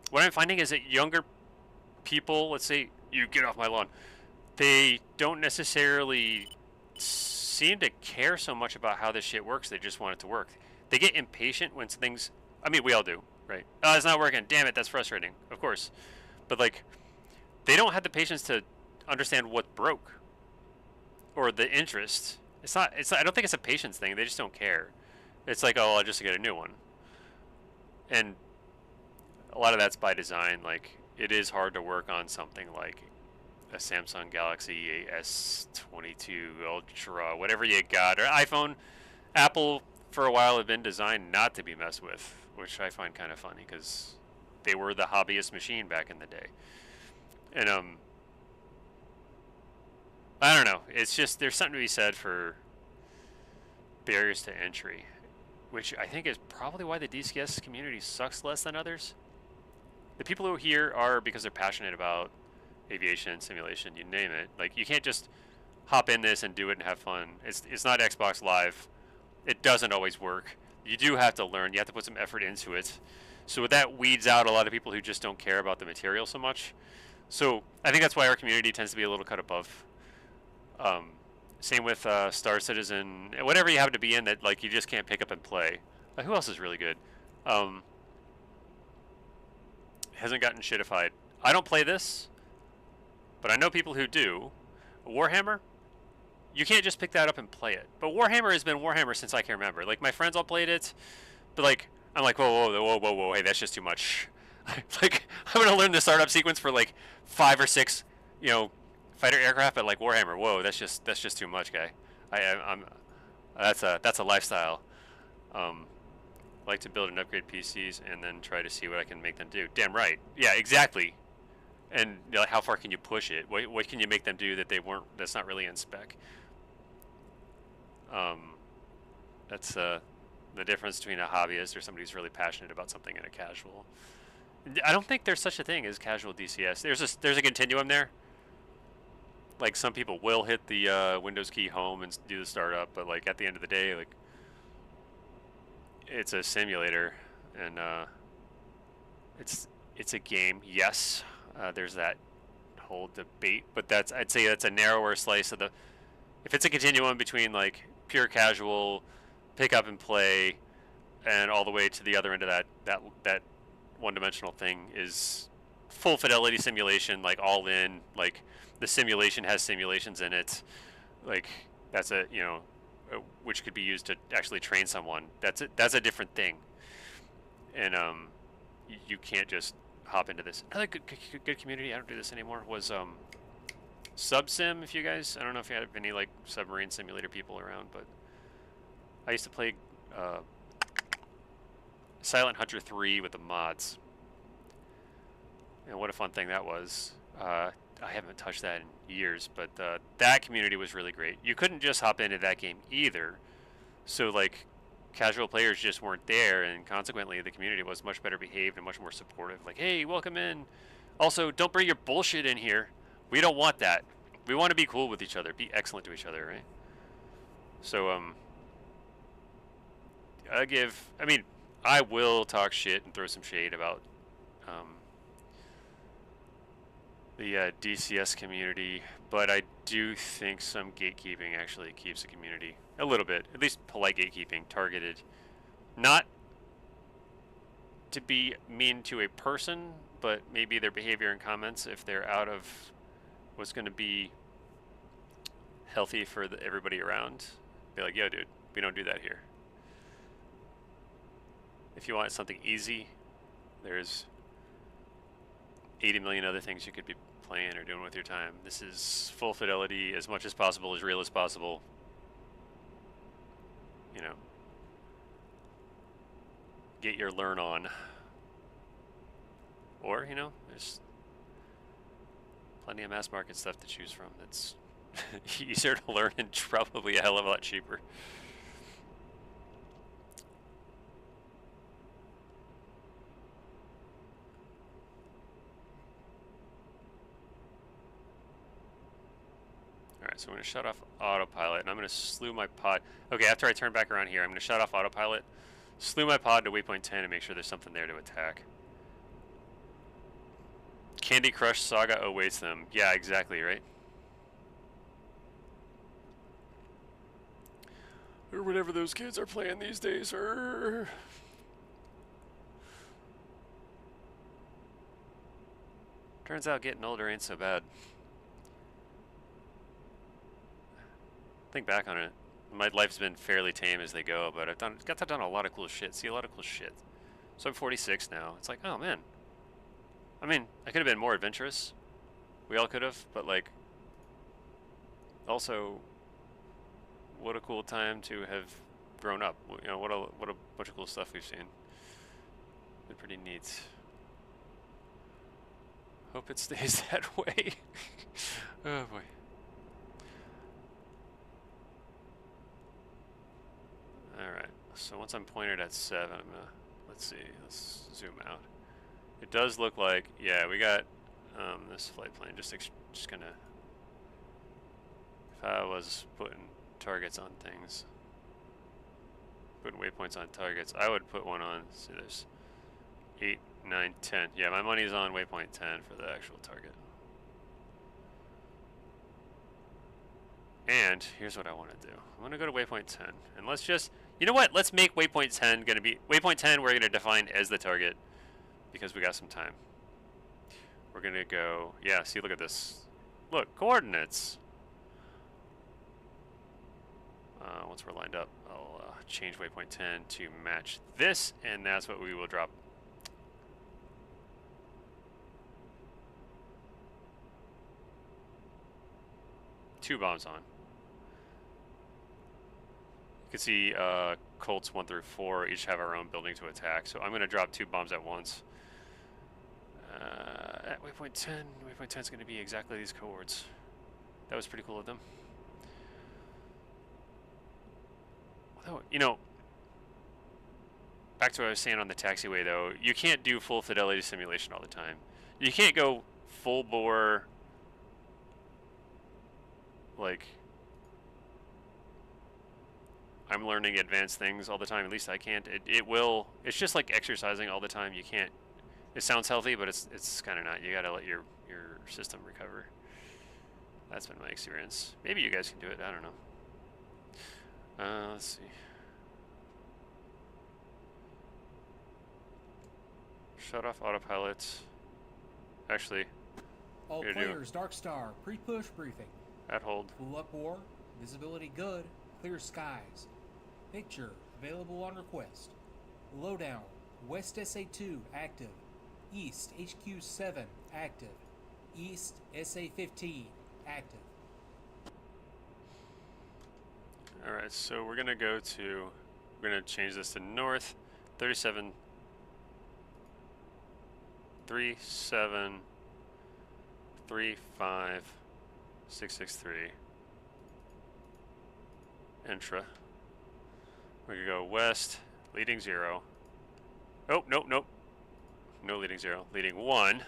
what I'm finding is that younger people, let's say, you get off my lawn, they don't necessarily seem to care so much about how this shit works. They just want it to work. They get impatient when things, I mean, we all do, right? Oh, it's not working. Damn it, that's frustrating. Of course. But like, they don't have the patience to understand what broke or the interest. I don't think it's a patience thing. They just don't care. It's like, oh, I'll just get a new one. And a lot of that's by design. Like, it is hard to work on something like a Samsung Galaxy S22 Ultra, whatever you got, or iPhone. Apple for a while had been designed not to be messed with, which I find kind of funny because they were the hobbyist machine back in the day. And I don't know. It's just there's something to be said for barriers to entry, which I think is probably why the DCS community sucks less than others. The people who are here are because they're passionate about aviation, simulation, you name it. Like, you can't just hop in this and do it and have fun. It's not Xbox Live. It doesn't always work. You do have to learn. You have to put some effort into it. So that weeds out a lot of people who just don't care about the material so much. So I think that's why our community tends to be a little cut above. Same with Star Citizen, whatever you happen to be in that like you just can't pick up and play. Who else is really good? Hasn't gotten shitified. I don't play this, but I know people who do. Warhammer, you can't just pick that up and play it. But Warhammer has been Warhammer since I can remember. Like, my friends all played it, but like I'm like, whoa, hey, that's just too much. Like, I'm gonna learn the startup sequence for like 5 or 6, fighter aircraft, but like Warhammer, whoa, that's just too much, guy. That's a lifestyle. Like to build and upgrade PCs and then try to see what I can make them do. Damn right. Yeah, exactly. And how far can you push it? What can you make them do that that's not really in spec? That's the difference between a hobbyist or somebody who's really passionate about something and a casual. I don't think there's such a thing as casual DCS. There's a continuum there. Like, some people will hit the Windows key home and do the startup, but like at the end of the day, like, it's a simulator, and it's a game. Yes, there's that whole debate, but I'd say that's a narrower slice of the. If it's a continuum between like pure casual, pick up and play, and all the way to the other end of that one-dimensional thing is full fidelity simulation, like all in, like the simulation has simulations in it, like that's a which could be used to actually train someone. That's a different thing, and you can't just hop into this. Another good community, I don't do this anymore, was SubSim. If you guys, I don't know if you have any like submarine simulator people around, but I used to play Silent Hunter 3 with the mods, and what a fun thing that was. I haven't touched that in years, but that community was really great. You couldn't just hop into that game either, so like casual players just weren't there, and consequently the community was much better behaved and much more supportive. Like, hey, welcome in. Also, don't bring your bullshit in here. We don't want that. We want to be cool with each other, be excellent to each other, right? So I will talk shit and throw some shade about the DCS community, but I do think some gatekeeping actually keeps the community a little bit, at least polite gatekeeping, targeted, not to be mean to a person, but maybe their behavior and comments, if they're out of what's going to be healthy for everybody around, be like, yo, dude, we don't do that here. If you want something easy, there's 80 million other things you could be playing or doing with your time. This is full fidelity, as much as possible, as real as possible. You know, get your learn on. Or, there's plenty of mass market stuff to choose from that's easier to learn and probably a hell of a lot cheaper. Alright, so I'm going to shut off autopilot, and I'm going to slew my pod. Okay, after I turn back around here, I'm going to shut off autopilot, slew my pod to waypoint 10, and make sure there's something there to attack. Candy Crush Saga awaits them. Yeah, exactly, right? Or whatever those kids are playing these days. Turns out getting older ain't so bad. Think back on it. My life's been fairly tame as they go, but I've got to done a lot of cool shit. See a lot of cool shit. So I'm 46 now. It's like, oh man. I mean, I could have been more adventurous. We all could have, but like, also, what a cool time to have grown up. You know, what a bunch of cool stuff we've seen. Been pretty neat. Hope it stays that way. Oh boy. Alright, so once I'm pointed at 7, I'm gonna, let's zoom out. It does look like, yeah, we got this flight plane, just gonna, if I was putting targets on things, putting waypoints on targets, I would put one on, see there's 8, 9, 10. Yeah, my money's on waypoint 10 for the actual target. And here's what I want to do. I'm going to go to waypoint 10. And let's just, you know what? Let's make waypoint 10 going to be, waypoint 10 we're going to define as the target because we got some time. We're going to go, yeah, see, look at this. Look, coordinates. Once we're lined up, I'll change waypoint 10 to match this, and that's what we will drop. Two bombs on. You can see Colts 1 through 4 each have our own building to attack, so I'm going to drop 2 bombs at once. At waypoint 10 is going to be exactly these cohorts. That was pretty cool of them. Although, you know, back to what I was saying on the taxiway though, you can't do full fidelity simulation all the time. You can't go full bore, like, I'm learning advanced things all the time. At least I can't. It's just like exercising all the time. You can't. It sounds healthy, but it's kind of not. You gotta let your system recover. That's been my experience. Maybe you guys can do it. I don't know. Let's see. Shut off autopilot. Actually, All Gonna do- players, Dark Star, pre-push briefing. at hold. Full up war, visibility good, clear skies. Picture available on request. Lowdown, West SA2 active. East HQ7 active. East SA15 active. Alright, so we're gonna go to, we're gonna change this to north, 37, 37, 35, 663. Intra. We're gonna go west, leading 0. Oh, nope, nope. No leading 0. Leading 1.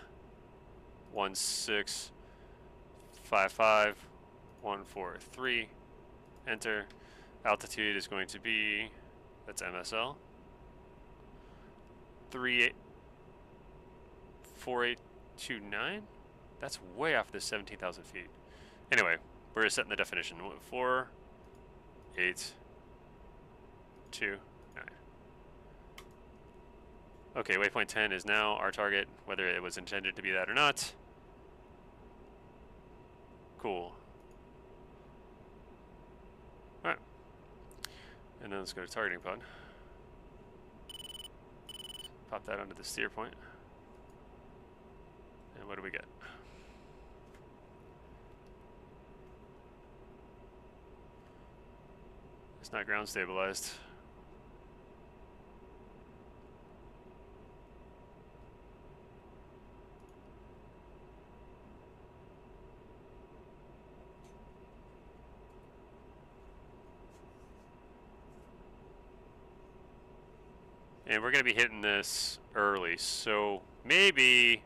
1655 143. Enter. Altitude is going to be, that's MSL, 4829. That's way off this 17,000 feet. Anyway, we're setting the definition. 4829. Okay, waypoint 10 is now our target, whether it was intended to be that or not. Cool. Alright. And then let's go to targeting pod. Pop that onto the steer point. And what do we get? It's not ground stabilized. And we're going to be hitting this early, so maybe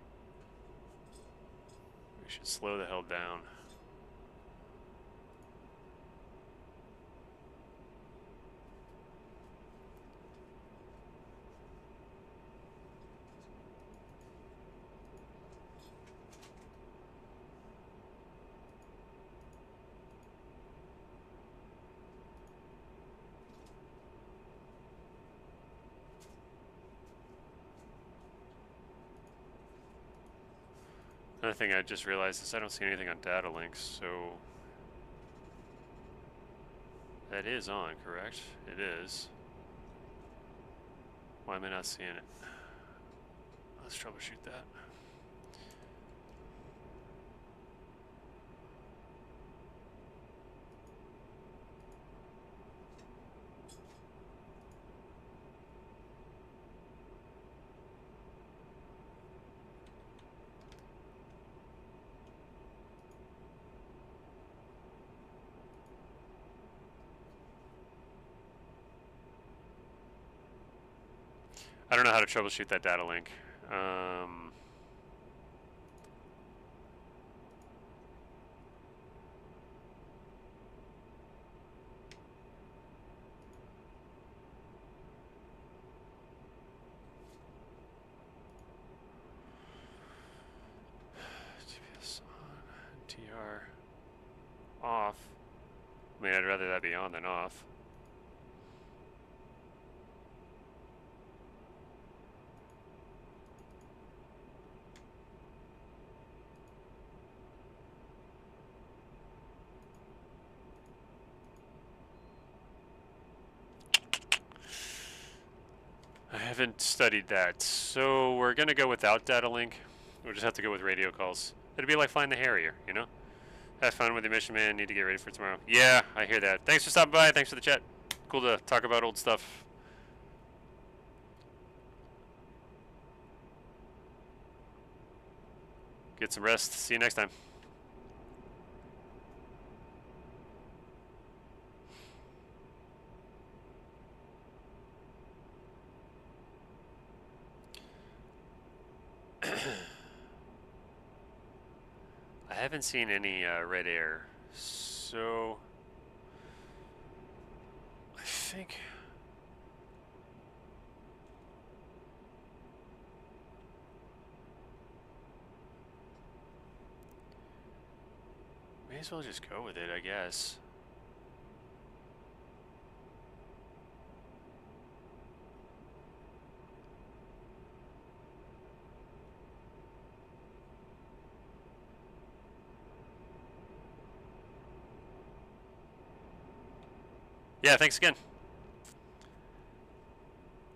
we should slow the hell down. Another thing I just realized is I don't see anything on data links, so that is on, correct? It is. Why am I not seeing it? Let's troubleshoot that. I don't know how to troubleshoot that data link. GPS on, TR off. I mean, I'd rather that be on than off. I haven't studied that, so we're gonna go without data link. We'll just have to go with radio calls. It'd be like flying the Harrier, you know? Have fun with the mission, man. Need to get ready for tomorrow. Yeah, I hear that. Thanks for stopping by. Thanks for the chat. Cool to talk about old stuff. Get some rest. See you next time. I haven't seen any red air, so I think may as well just go with it, I guess. Yeah, thanks again.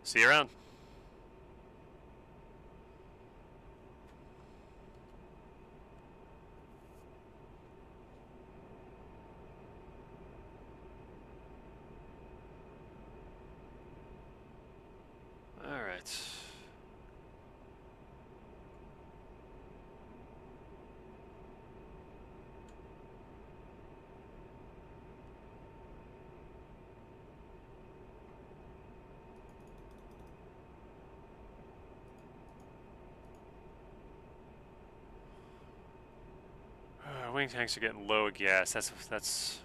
See you around. All right. Wing tanks are getting low gas. That's.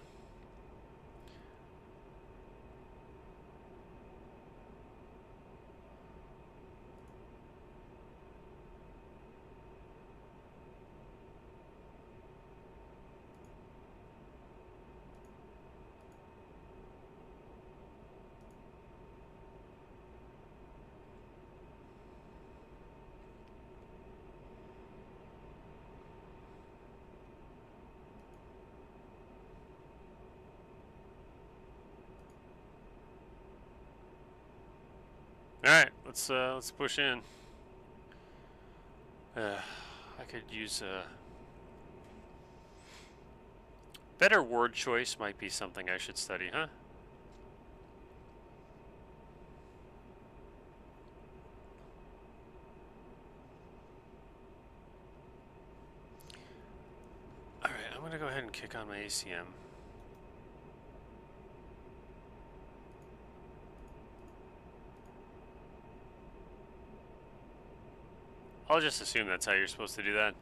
All right, let's push in. I could use a better word choice. Might be something I should study, huh? All right, I'm gonna go ahead and kick on my ACM. I'll just assume that's how you're supposed to do that.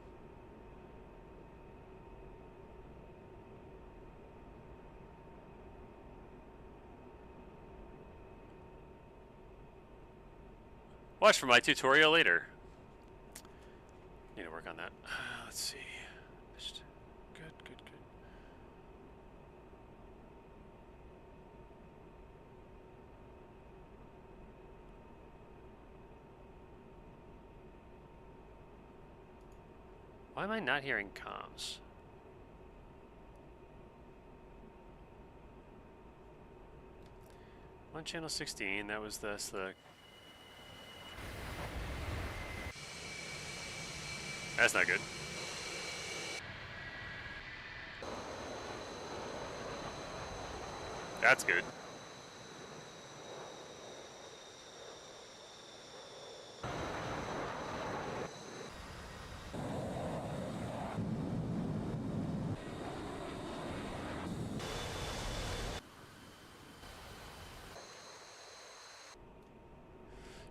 Watch for my tutorial later. Need to work on that. Let's see. Good, good, good. Why am I not hearing comms? On channel 16, that was the That's not good. That's good.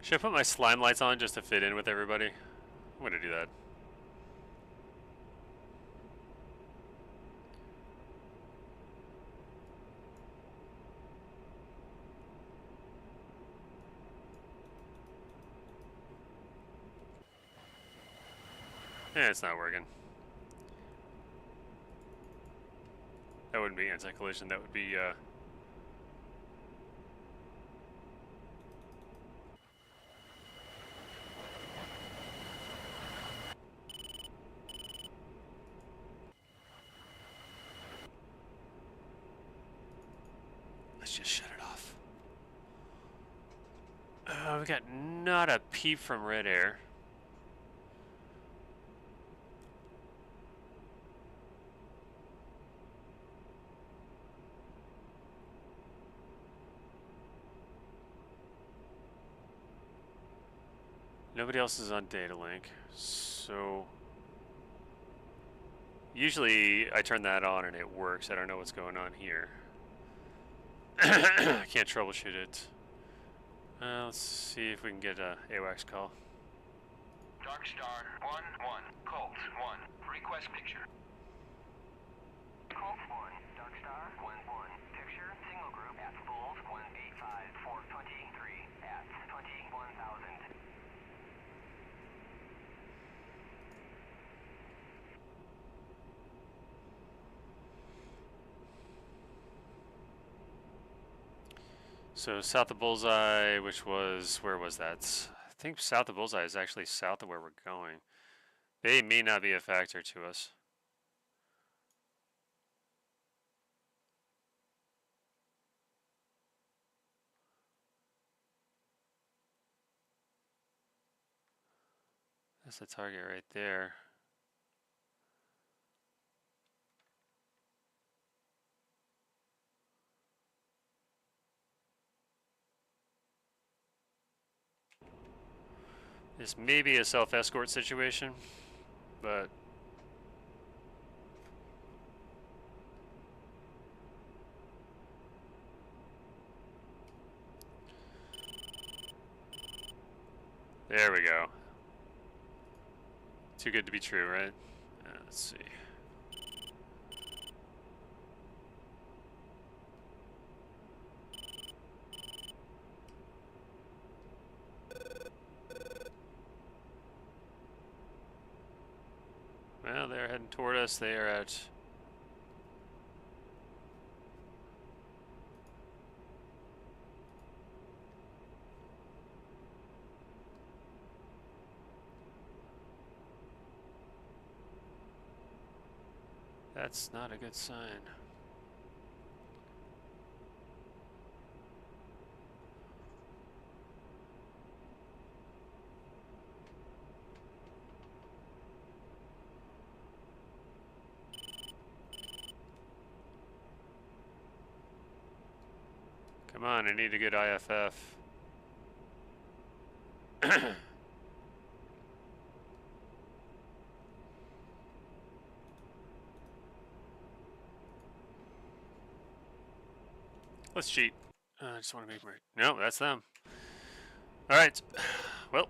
Should I put my slime lights on just to fit in with everybody? I'm gonna do that. Yeah, it's not working. That wouldn't be anti-collision, that would be, let's just shut it off. We got not a peep from Red Air. Nobody else is on data link, so usually I turn that on and it works. I don't know what's going on here. I can't troubleshoot it. Let's see if we can get a AWACS call. Darkstar 1-1, Colt 1, request picture. Colt 1, Darkstar 1-1, picture, single group at Bulls 185-423 at 21,000. So south of Bullseye, which was, where was that? I think south of Bullseye is actually south of where we're going. They may not be a factor to us. That's the target right there. This may be a self-escort situation, but there we go. Too good to be true, right? Let's see. Well, they're heading toward us. They are at... That's not a good sign. Come on, I need a good IFF. Let's cheat. I just want to make my... No, that's them. Alright. Well.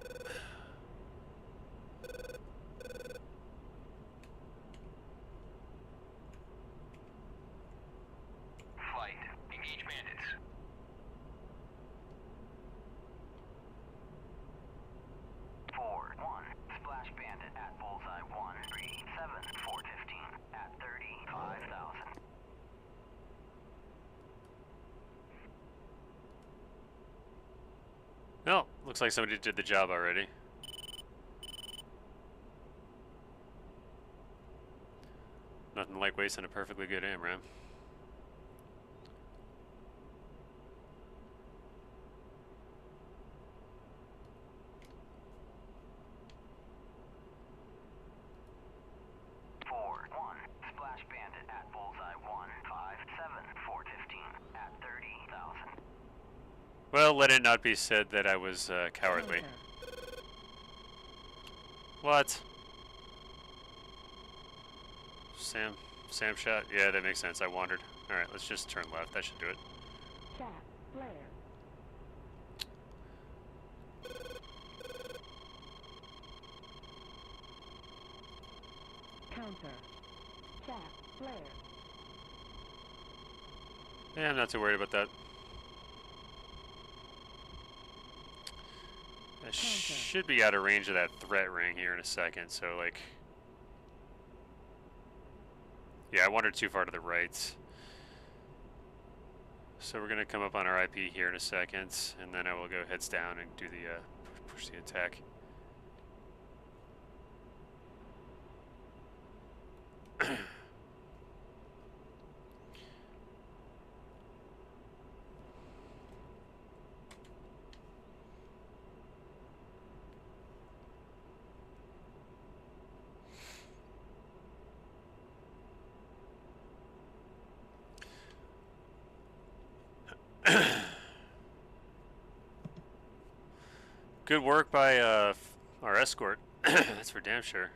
Flight. Engage bandits. Four, one. Splash bandit at bullseye 137, 415 at 35,000. No, looks like somebody did the job already. Nothing like wasting a perfectly good AMRAM. Four, one. Splash bandit at bullseye 157, 415 at 30,000. Well, let it not be said that I was cowardly. What? Sam shot? Yeah, that makes sense. I wandered. Alright, let's just turn left. That should do it. Chat, flare. Counter. Chat, flare. Yeah, I'm not too worried about that. I should be out of range of that threat ring here in a second, so like... Yeah, I wandered too far to the right. So we're gonna come up on our IP here in a second, and then I will go heads down and do the push the attack. Good work by our escort. That's for damn sure.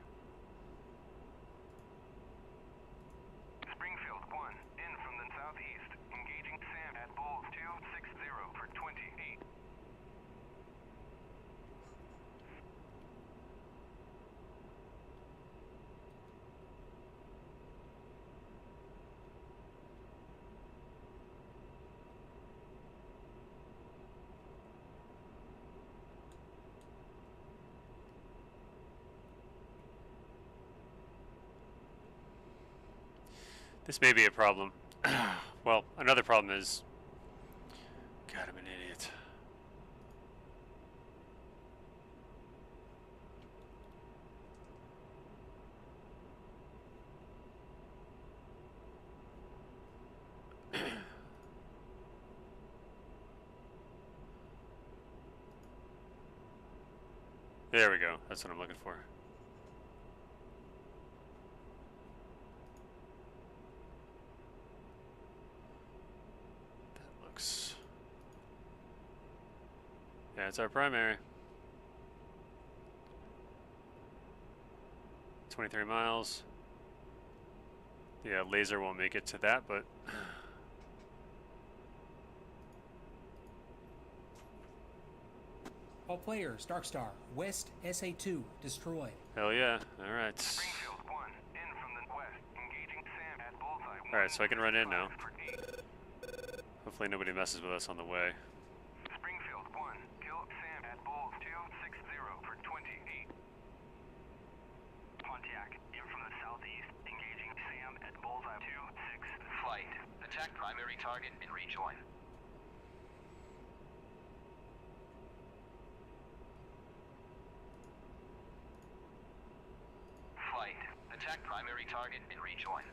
Springfield 1, in from the southeast. Engaging Sam at Bulls 260 for 28. This may be a problem. Well, another problem is... God, I'm an idiot. There we go. That's what I'm looking for. That looks... Yeah, it's our primary. 23 miles. Yeah, laser won't make it to that, but... All players, Dark Star, West SA2, destroyed. Hell yeah. Alright. Springfield 1, in from the west, engaging Sam at bullseye. Alright, so I can run in now. 165 for 8. Hopefully nobody messes with us on the way. Springfield 1, kill Sam at bulls 260 for 28. Pontiac, in from the southeast, engaging Sam at bullseye 26. Flight, attack primary target and rejoin. Flight, attack primary target and rejoin.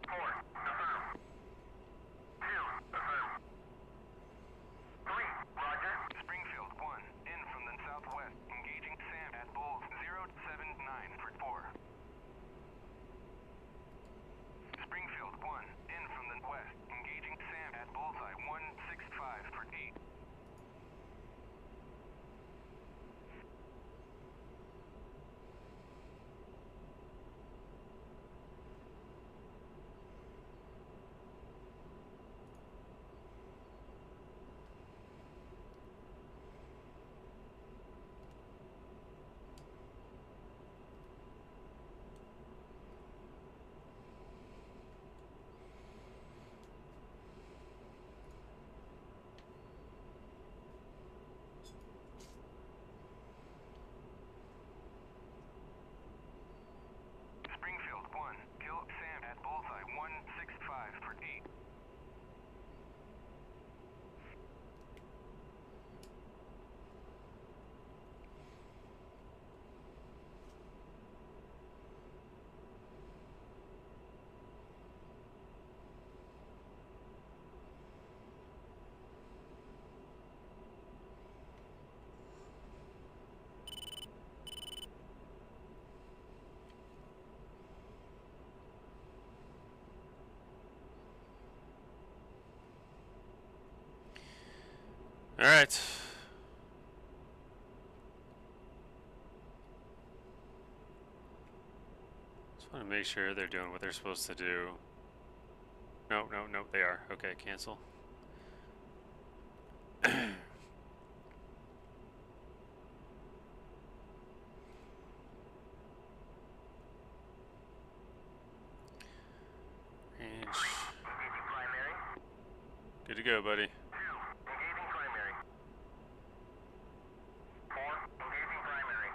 4, affirm. 2, affirm. 3, roger. Springfield 1, in from the southwest, engaging Sam at bulls 079 for 4. Springfield 1, in from the west, engaging Sam at bullseye 165 for 8. Springfield 1, kill Sam at bullseye 165 for 8. Alright. Just want to make sure they're doing what they're supposed to do. No, no, no, they are. Okay, cancel. Range. Engaging primary. Good to go, buddy. 2, engaging primary. 4, engaging primary.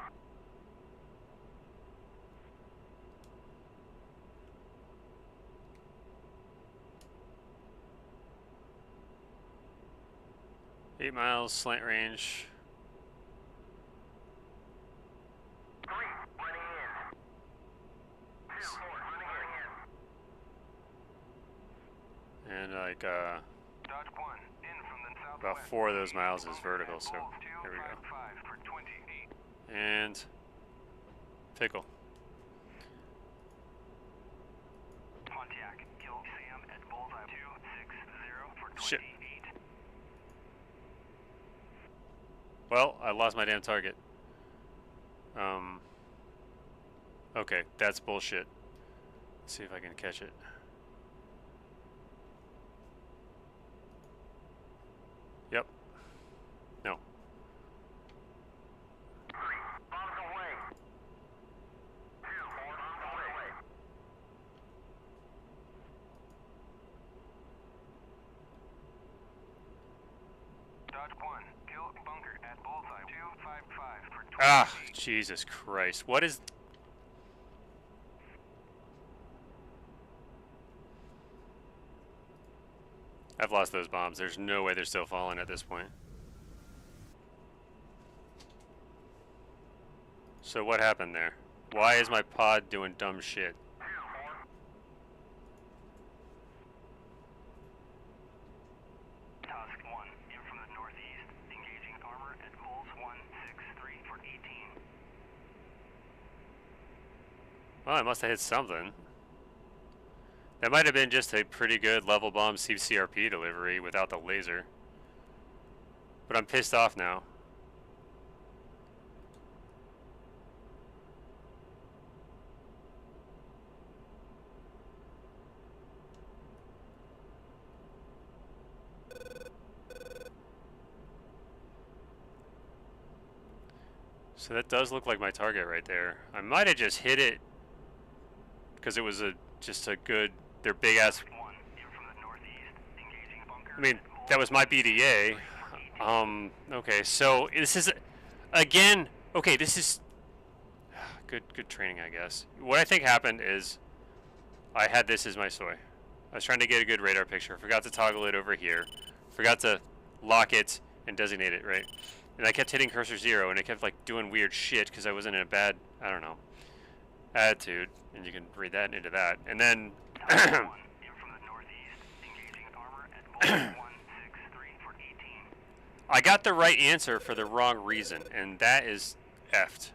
Eight miles, slant range. 3, running in. 2, 4, running in. And like, Dodge 1, in from the southwest. about 4 of those miles is vertical, so here we go. 255 for 28. And tickle. Pontiac, kill Sam at bullseye 260 for 28. Shit. Well, I lost my damn target. Okay, that's bullshit. Let's see if I can catch it. Yep. No. 3, bombs away. 2, 4, bombs away. Dodge 1, kill bunker at bullseye 255 for 28. Ah, Jesus Christ. What is... I've lost those bombs. There's no way they're still falling at this point. So what happened there? Why is my pod doing dumb shit? 2, 4. Tusk 1, in from the northeast, engaging armor at bulls 1 Well, I must have hit something. That might have been just a pretty good level bomb CCRP delivery without the laser. But I'm pissed off now. So that does look like my target right there. I might have just hit it because it was just a good, they're big ass. I mean, that was my BDA. Okay, so this is, again, okay, this is good training, I guess. What I think happened is I had this as my soy. I was trying to get a good radar picture. Forgot to toggle it over here. Forgot to lock it and designate it, right? And I kept hitting cursor 0, and it kept like doing weird shit because I wasn't in a bad, I don't know, attitude. And you can read that into that. And then I got the right answer for the wrong reason, and that is effed.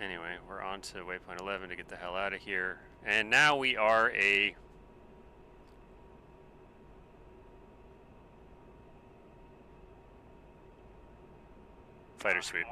Anyway, we're on to waypoint 11 to get the hell out of here. And now we are a fighter sweep.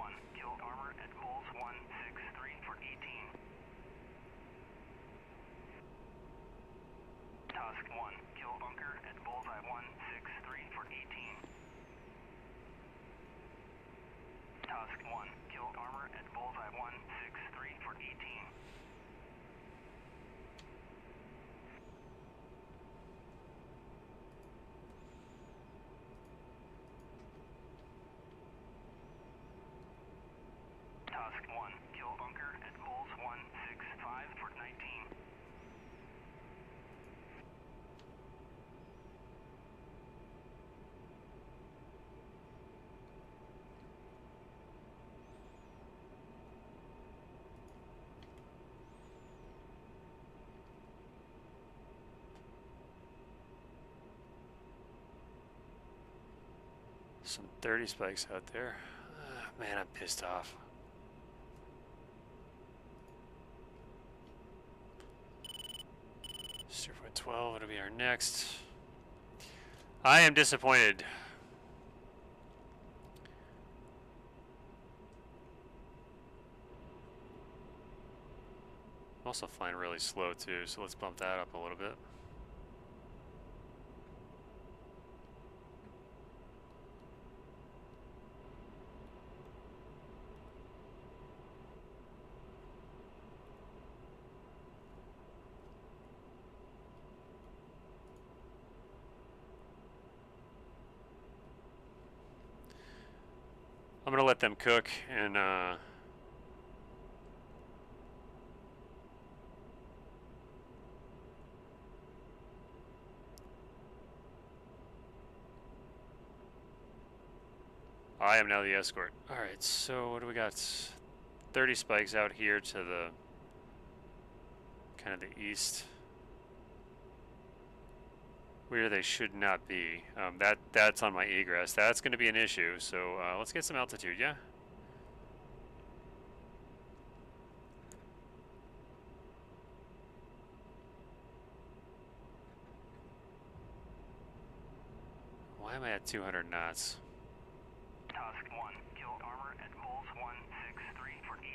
Some 30 spikes out there. Man, I'm pissed off. Steerpoint 12, it'll be our next. I am disappointed. I'm also flying really slow too, so let's bump that up a little bit. I'm gonna let them cook and I am now the escort. Alright, so what do we got? 30 spikes out here to the kind of the east. Where they should not be. That's on my egress. That's going to be an issue. So let's get some altitude, yeah? Why am I at 200 knots? Task 1, kill armor at Bulls 163 for 18.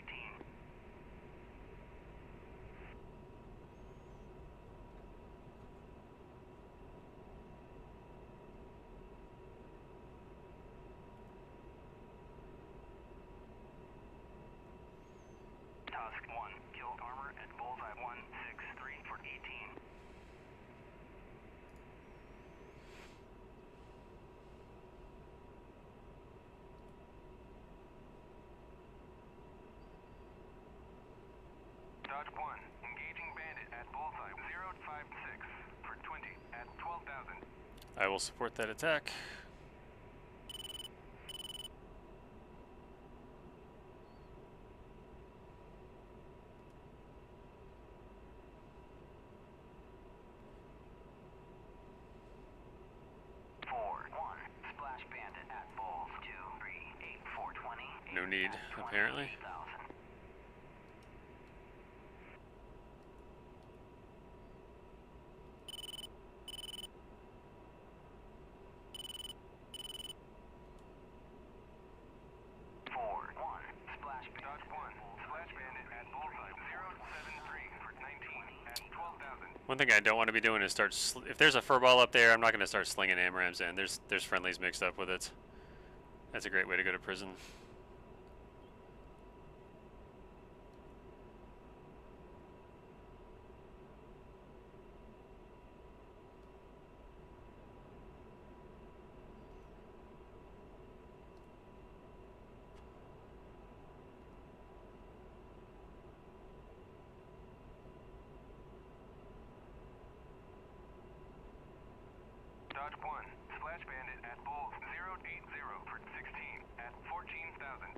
Task 1, kill armor at Bullseye 163 for 18. Dodge 1, engaging bandit at Bullseye 056 for 20 at 12,000. I will support that attack. No need, apparently. One thing I don't want to be doing is start. If there's a furball up there, I'm not going to start slinging AMRAMs in. There's friendlies mixed up with it. That's a great way to go to prison. Dodge 1, Splash Bandit at Bulls 080 for 16 at 14,000.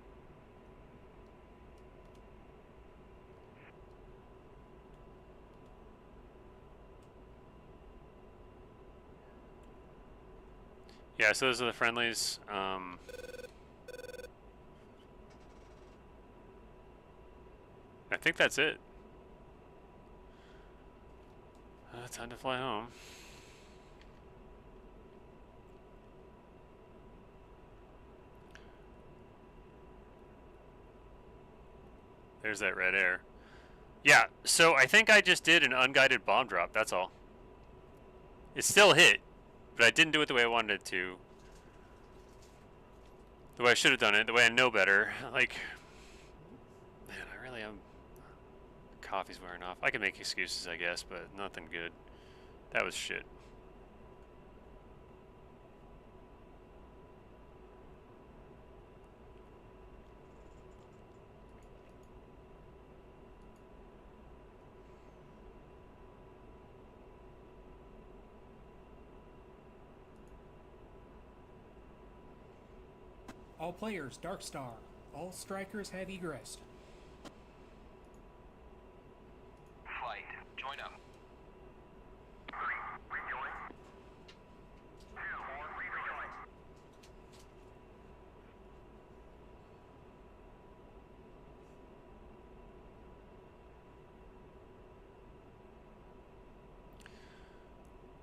Yeah, so those are the friendlies. I think that's it. Time to fly home. There's that red air. Yeah, so I think I just did an unguided bomb drop, that's all. It still hit, but I didn't do it the way I wanted it to. The way I should have done it, the way I know better. Like, man, I really am. Coffee's wearing off. I can make excuses, I guess, but nothing good. That was shit. All players, Dark Star. All strikers have egressed. Flight, join up. 3, rejoin. 2, rejoin.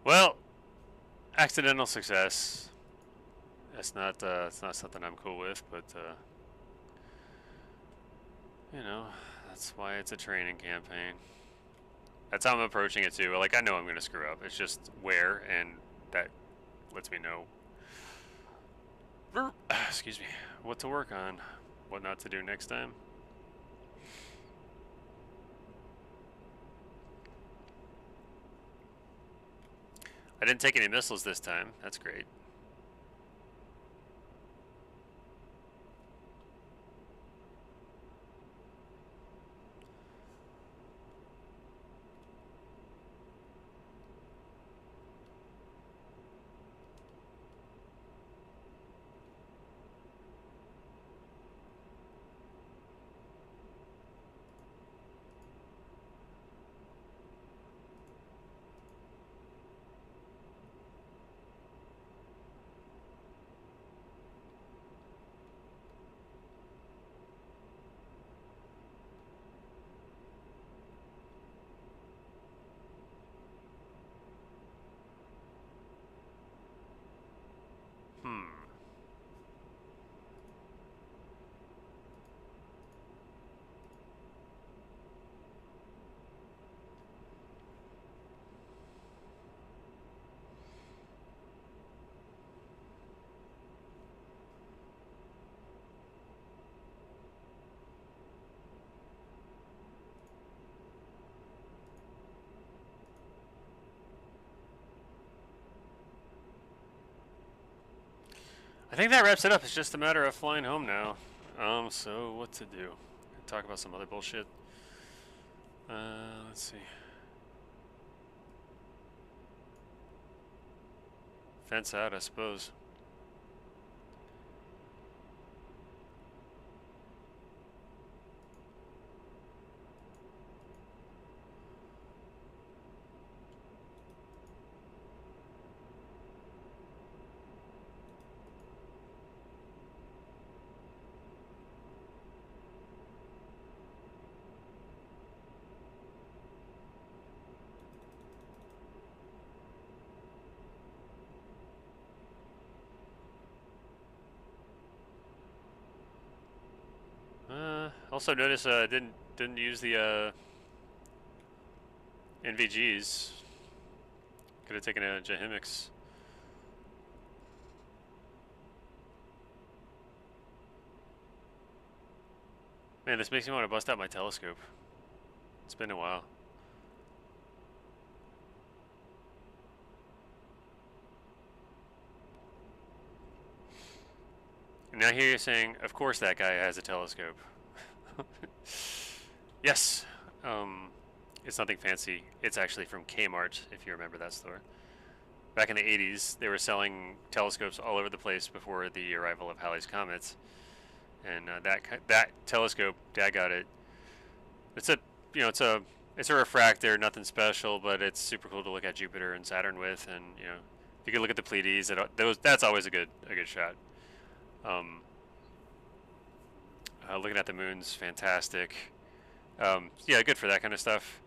Well, accidental success. It's not something I'm cool with, but you know, that's why it's a training campaign. That's how I'm approaching it too. Like, I know I'm gonna screw up. It's just where, and that lets me know, excuse me, what to work on, what not to do next time. I didn't take any missiles this time. That's great. I think that wraps it up. It's just a matter of flying home now. So what to do? Talk about some other bullshit. Let's see. Fence out, I suppose. Also notice didn't use the NVGs. Could have taken a Jahimix. Man, this makes me want to bust out my telescope. It's been a while. And now here you're saying, of course that guy has a telescope. Yes. It's nothing fancy. It's actually from Kmart, if you remember that store. Back in the 80s, they were selling telescopes all over the place before the arrival of Halley's Comets. And that telescope, Dad got it. It's a it's a refractor, nothing special, but it's super cool to look at Jupiter and Saturn with. And you know, if you could look at the Pleiades, that's always a good shot. Looking at the moon's fantastic. Yeah, good for that kind of stuff.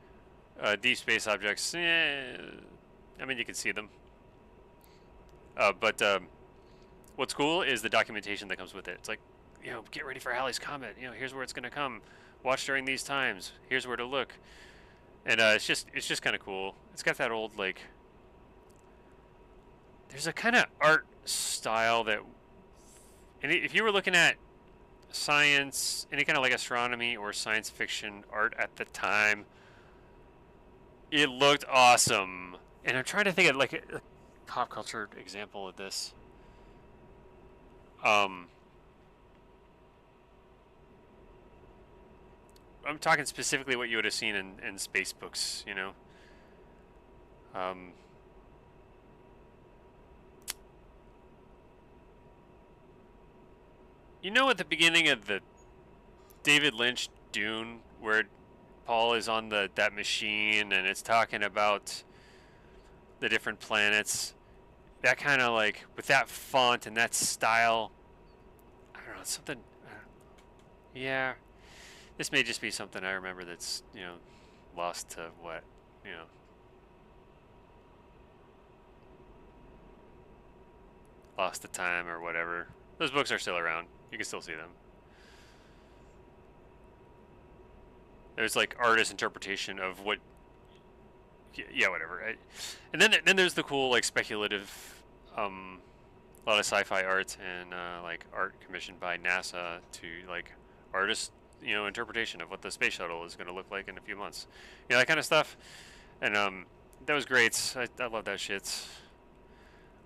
Deep space objects, I mean, you can see them. But what's cool is the documentation that comes with it. It's like, you know, get ready for Halley's Comet. You know, here's where it's gonna come. Watch during these times. Here's where to look. And it's just kind of cool. It's got that old, like, there's a kind of art style that, and if you were looking at science, any kind of like astronomy or science fiction art at the time, it looked awesome. And I'm trying to think of like a pop culture example of this. I'm talking specifically what you would have seen in space books, you know. You know, at the beginning of the David Lynch Dune, where Paul is on that machine and it's talking about the different planets, that kind of like with that font and that style, I don't know, something. Yeah, this may just be something I remember that's, you know, lost to what, you know. Lost to time or whatever. Those books are still around. You can still see them. There's like artist interpretation of what, yeah, whatever. And then there's the cool like speculative, a lot of sci-fi art and like art commissioned by NASA to like artist, you know, interpretation of what the space shuttle is going to look like in a few months. You know, that kind of stuff. And that was great. I love that shit.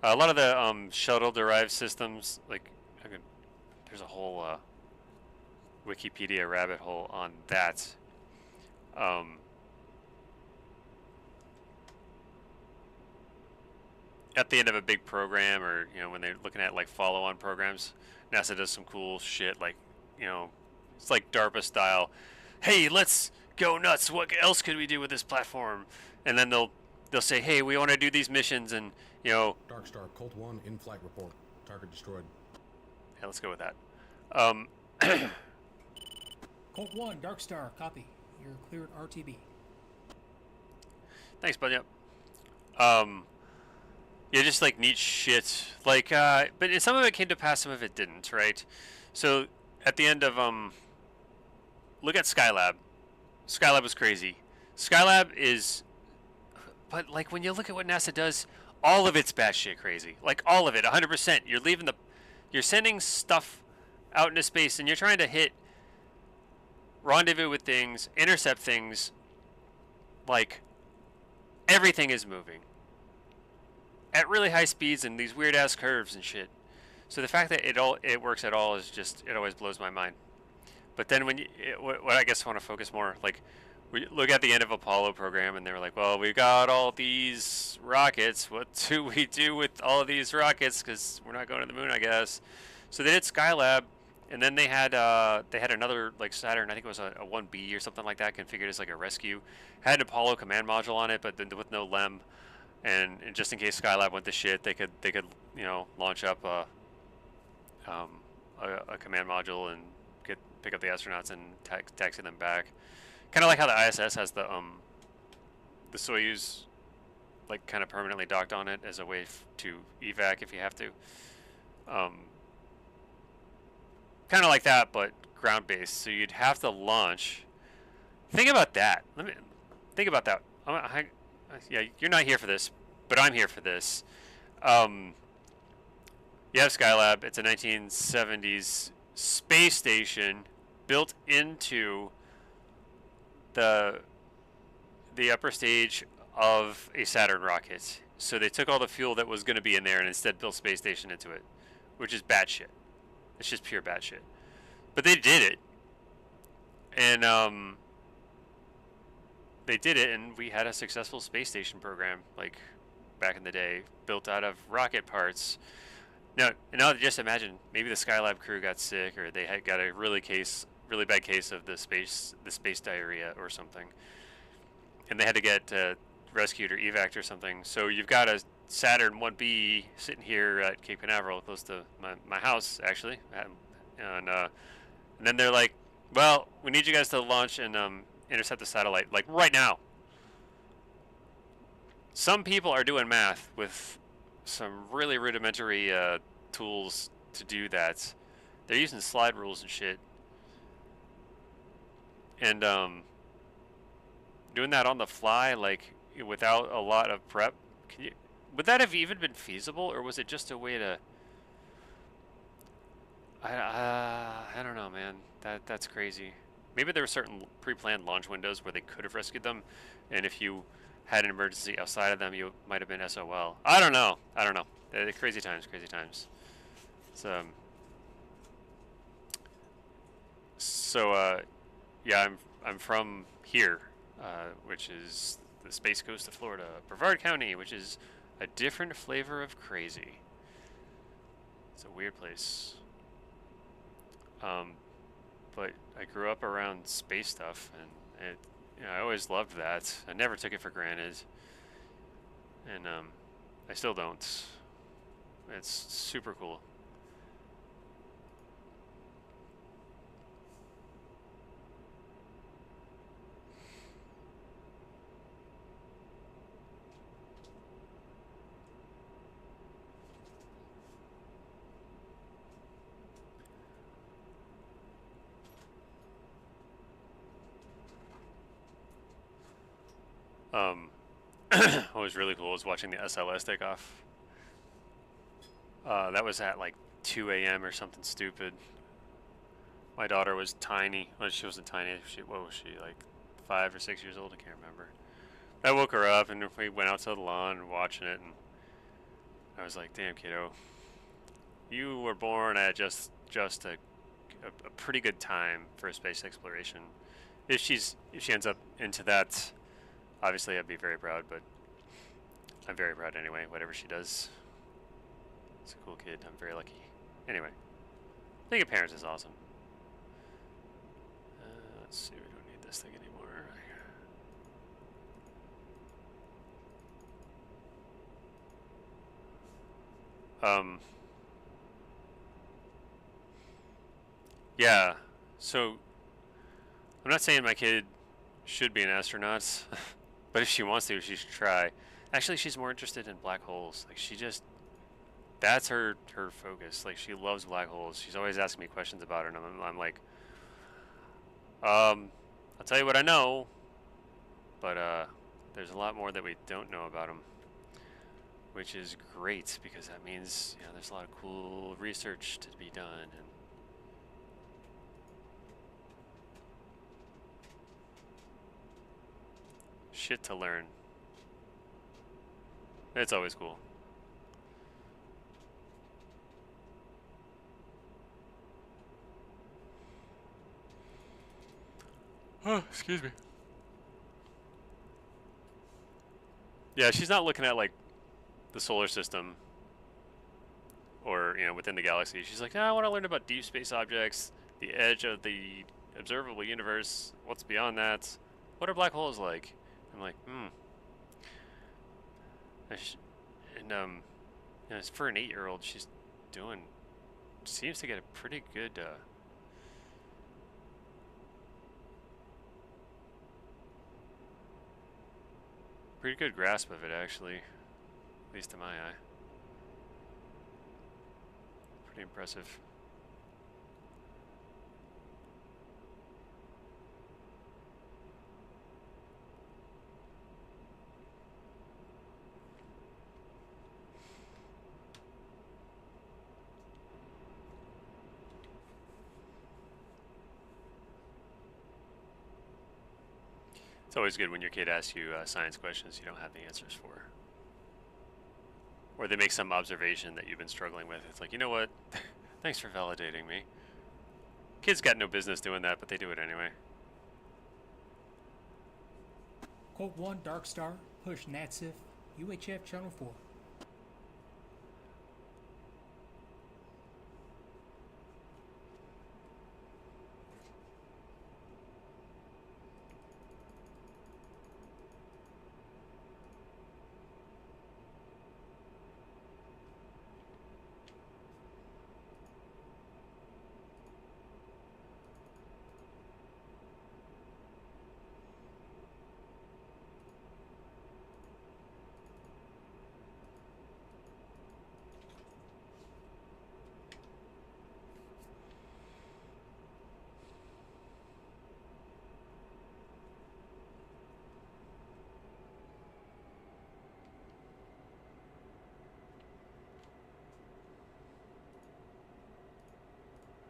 A lot of the shuttle-derived systems, like, there's a whole Wikipedia rabbit hole on that. At the end of a big program, or you know, when they're looking at like follow-on programs, NASA does some cool shit. Like, you know, it's like DARPA style. Hey, let's go nuts! What else could we do with this platform? And then they'll say, hey, we want to do these missions, and you know, Dark Star, Colt 1, in-flight report. Target destroyed. yeah, let's go with that. Colt 1, Dark Star, copy. You're cleared RTB. Thanks, bud. Yep. Yeah, just like neat shit. Like, but some of it came to pass, some of it didn't, right? So at the end of look at Skylab. Skylab was crazy. Skylab is, but like when you look at what NASA does, all of it's batshit crazy. Like all of it, 100%. You're sending stuff out into space, and you're trying to hit rendezvous with things, intercept things. Like everything is moving at really high speeds and these weird ass curves and shit. So the fact that it works at all is just, it always blows my mind. But then when what I guess I want to focus more, like we look at the end of Apollo program and they were like, well, we got all these rockets. What do we do with all of these rockets? Because we're not going to the moon, I guess. So they did Skylab, and then they had another like Saturn, I think it was a 1B or something like that, configured as like a rescue. Had an Apollo command module on it, but then with no LEM. And just in case Skylab went to shit, they could you know, launch up a command module and pick up the astronauts and taxi them back. Kind of like how the ISS has the Soyuz like kind of permanently docked on it as a way to evac if you have to. Kind of like that, but ground based. So you'd have to launch. Think about that. Think about that. Yeah, you're not here for this, but I'm here for this. You have Skylab. It's a 1970s space station built into the upper stage of a Saturn rocket. So they took all the fuel that was going to be in there and instead built space station into it, which is batshit. It's just pure batshit. But they did it, and they did it, and we had a successful space station program like back in the day, built out of rocket parts. Now just imagine maybe the Skylab crew got sick, or they had got a really bad case of the space diarrhea or something, and they had to get rescued or evac'd or something. So you've got a Saturn 1B sitting here at Cape Canaveral, close to my house actually, and then they're like, "Well, we need you guys to launch and intercept the satellite like right now." Some people are doing math with some really rudimentary tools to do that. They're using slide rules and shit, and doing that on the fly, like without a lot of prep. Would that have even been feasible, or was it just a way to? I don't know, man. That's crazy. Maybe there were certain pre-planned launch windows where they could have rescued them, and if you had an emergency outside of them, you might have been SOL. I don't know. Crazy times, crazy times. Yeah, I'm from here, which is the Space Coast of Florida, Brevard County, which is a different flavor of crazy. It's a weird place. But I grew up around space stuff, and I always loved that. I never took it for granted, and I still don't. It's super cool. What was really cool was watching the SLS take off. That was at like 2 a.m. or something stupid. My daughter was tiny. Well, she wasn't tiny. What was she, like 5 or 6 years old? I can't remember. I woke her up and we went out to the lawn watching it, and I was like, "Damn, kiddo, you were born at just a pretty good time for space exploration." If she ends up into that, obviously I'd be very proud, but I'm very proud anyway, whatever she does. It's a cool kid. I'm very lucky. Anyway, being a parent is awesome. Let's see, we don't need this thing anymore. Yeah, so I'm not saying my kid should be an astronaut, but if she wants to, she should try. Actually, she's more interested in black holes. Like, that's her focus. Like, she loves black holes. She's always asking me questions about it, and I'm like, I'll tell you what I know, but there's a lot more that we don't know about them, which is great, because that means there's a lot of cool research to be done, and shit to learn. It's always cool. Oh, excuse me. Yeah, she's not looking at like the solar system or within the galaxy. She's like, I want to learn about deep space objects, the edge of the observable universe, what's beyond that. What are black holes like? I'm like, And for an 8-year-old, she's seems to get a pretty good grasp of it, actually, at least in my eye. Pretty impressive. It's always good when your kid asks you science questions you don't have the answers for. Or they make some observation that you've been struggling with. It's like, you know what? Thanks for validating me. Kids got no business doing that, but they do it anyway. Colt 1, Dark Star, push NATSIF, UHF Channel 4.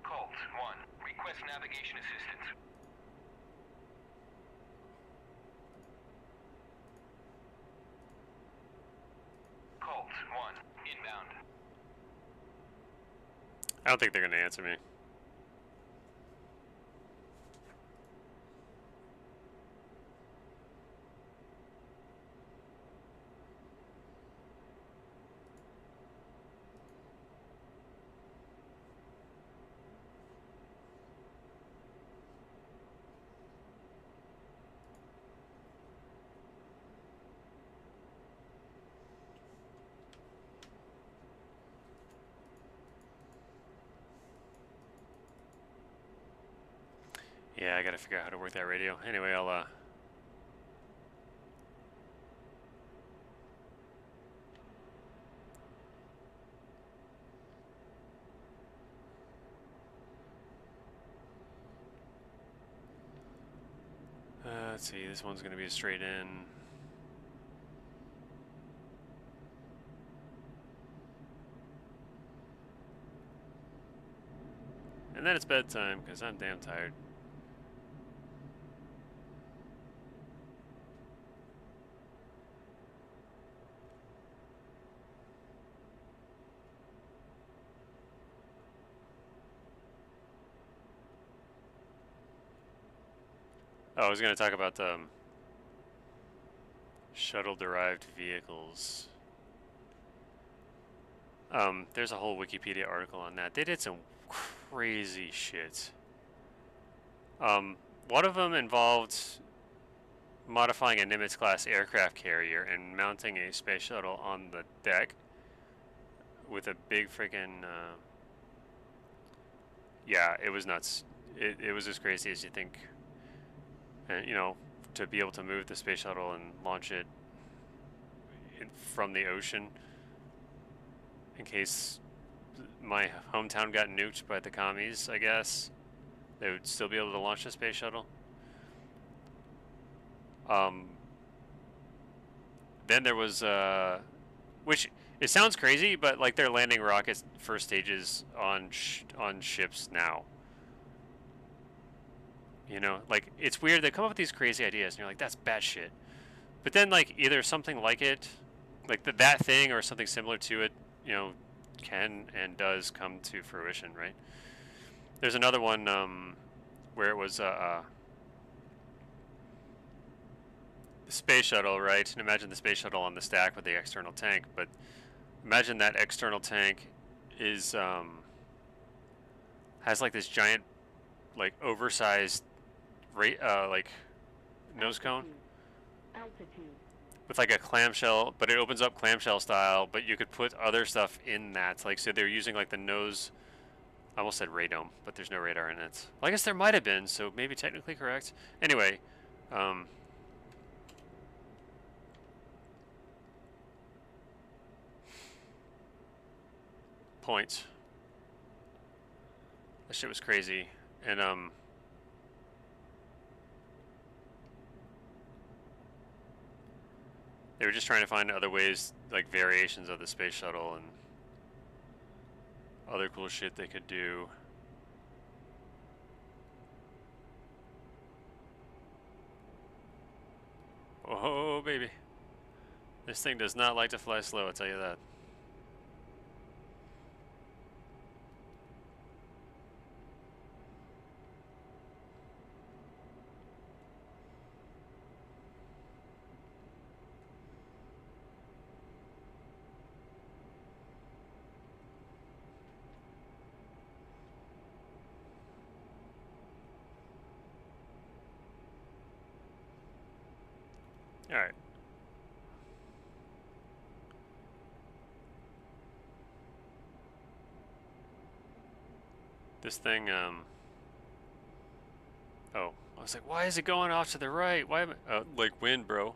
Colt 1, request navigation assistance. Colt 1, inbound. I don't think they're going to answer me. Yeah, I gotta figure out how to work that radio. Anyway, I'll let's see, this one's gonna be a straight in. And then it's bedtime, because I'm damn tired. Oh, I was going to talk about shuttle-derived vehicles. There's a whole Wikipedia article on that. They did some crazy shit. One of them involved modifying a Nimitz-class aircraft carrier and mounting a space shuttle on the deck with a big freaking... yeah, it was nuts. It was as crazy as you think. And, you know, to be able to move the space shuttle and launch it from the ocean in case my hometown got nuked by the commies, I guess, they would still be able to launch the space shuttle. Then there was, which it sounds crazy, but like they're landing rockets first stages on ships now. You know, like, it's weird. They come up with these crazy ideas, and you're like, that's batshit. But then, like, either something like it, like that thing, or something similar to it, you know, can and does come to fruition, right? There's another one where it was the space shuttle, right? And imagine the space shuttle on the stack with the external tank, but imagine that external tank is has like this giant, like, oversized like nose cone Altitude. with like a clamshell, but it opens up clamshell style, but you could put other stuff in that. Like, so they're using like the nose, I almost said radome, but there's no radar in it. Well, I guess there might have been, so maybe technically correct. Anyway, point. That shit was crazy. And they were just trying to find other ways, like variations of the space shuttle and other cool shit they could do. This thing does not like to fly slow, I'll tell you that. All right. This thing, oh, I was like, why is it going off to the right? Why am I, like wind, bro.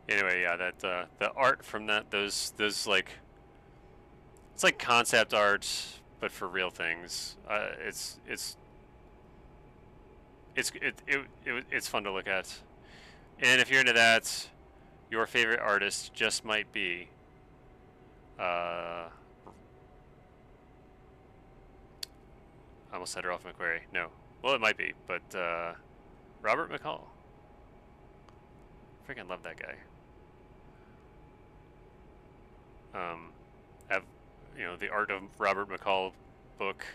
Anyway, yeah, that the art from that, those like, it's like concept art, but for real things. It's fun to look at, and if you're into that, your favorite artist just might be, I almost said Ralph McQuarrie. No, well it might be, but Robert McCall. Freaking love that guy. Have, you know, the Art of Robert McCall book,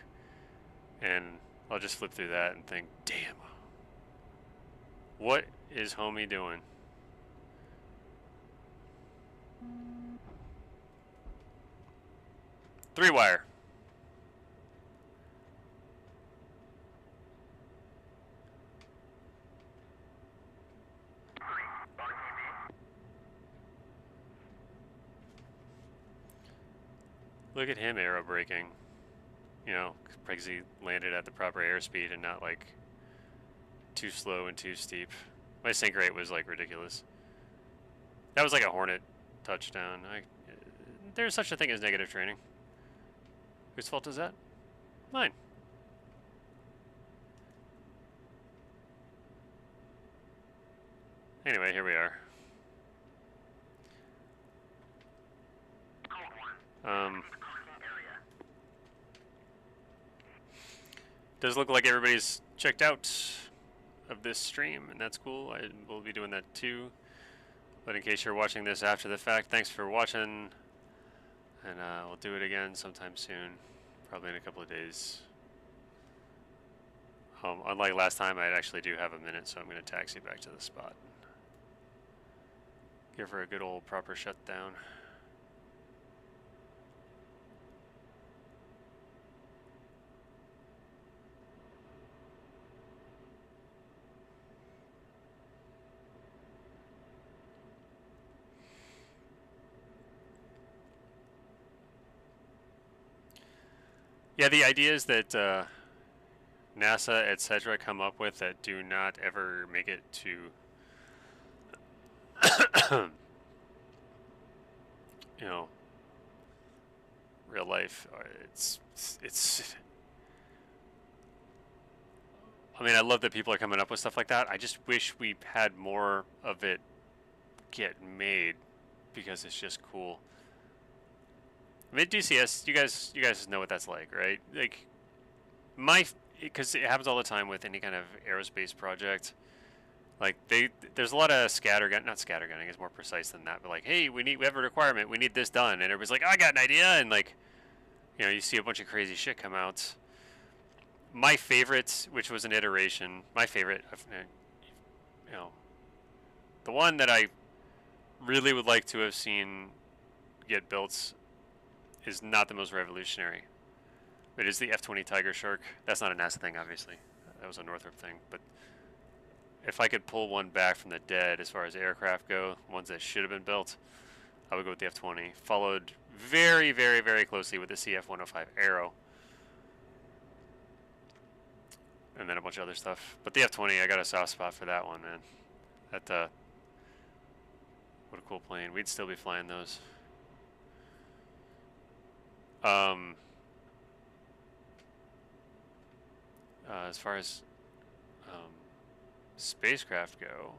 and I'll just flip through that and think, damn, what is homie doing? Three wire. Look at him aero braking. You know, because he landed at the proper airspeed and not like too slow and too steep. My sink rate was like ridiculous. That was like a Hornet touchdown. There's such a thing as negative training. Whose fault is that? Mine. Anyway, here we are. Does look like everybody's checked out of this stream, and that's cool. I will be doing that too. But in case you're watching this after the fact, thanks for watching, and we'll do it again sometime soon, probably in a couple of days. Unlike last time, I actually do have a minute, so I'm going to taxi back to the spot. Give her a good old proper shutdown. Yeah, the ideas that NASA, etc., come up with that do not ever make it to you know, real life. It's I mean, I love that people are coming up with stuff like that. I just wish we had more of it get made, because it's just cool. I mean, DCS, you guys know what that's like, right? Like, because it happens all the time with any kind of aerospace project. Like, there's a lot of scattergun, not scattergunning, it's more precise than that, but like, hey, we have a requirement, we need this done, and everybody's like, I got an idea, and like, you know, you see a bunch of crazy shit come out. My favorite, which was an iteration, my favorite, you know, the one that I really would like to have seen get built is not the most revolutionary. It is the F-20 Tiger Shark. That's not a NASA thing, obviously. That was a Northrop thing. But if I could pull one back from the dead as far as aircraft go, ones that should have been built, I would go with the F-20. Followed very, very, very closely with the CF-105 Arrow. And then a bunch of other stuff. But the F-20, I got a soft spot for that one, man. That, what a cool plane. We'd still be flying those. As far as spacecraft go,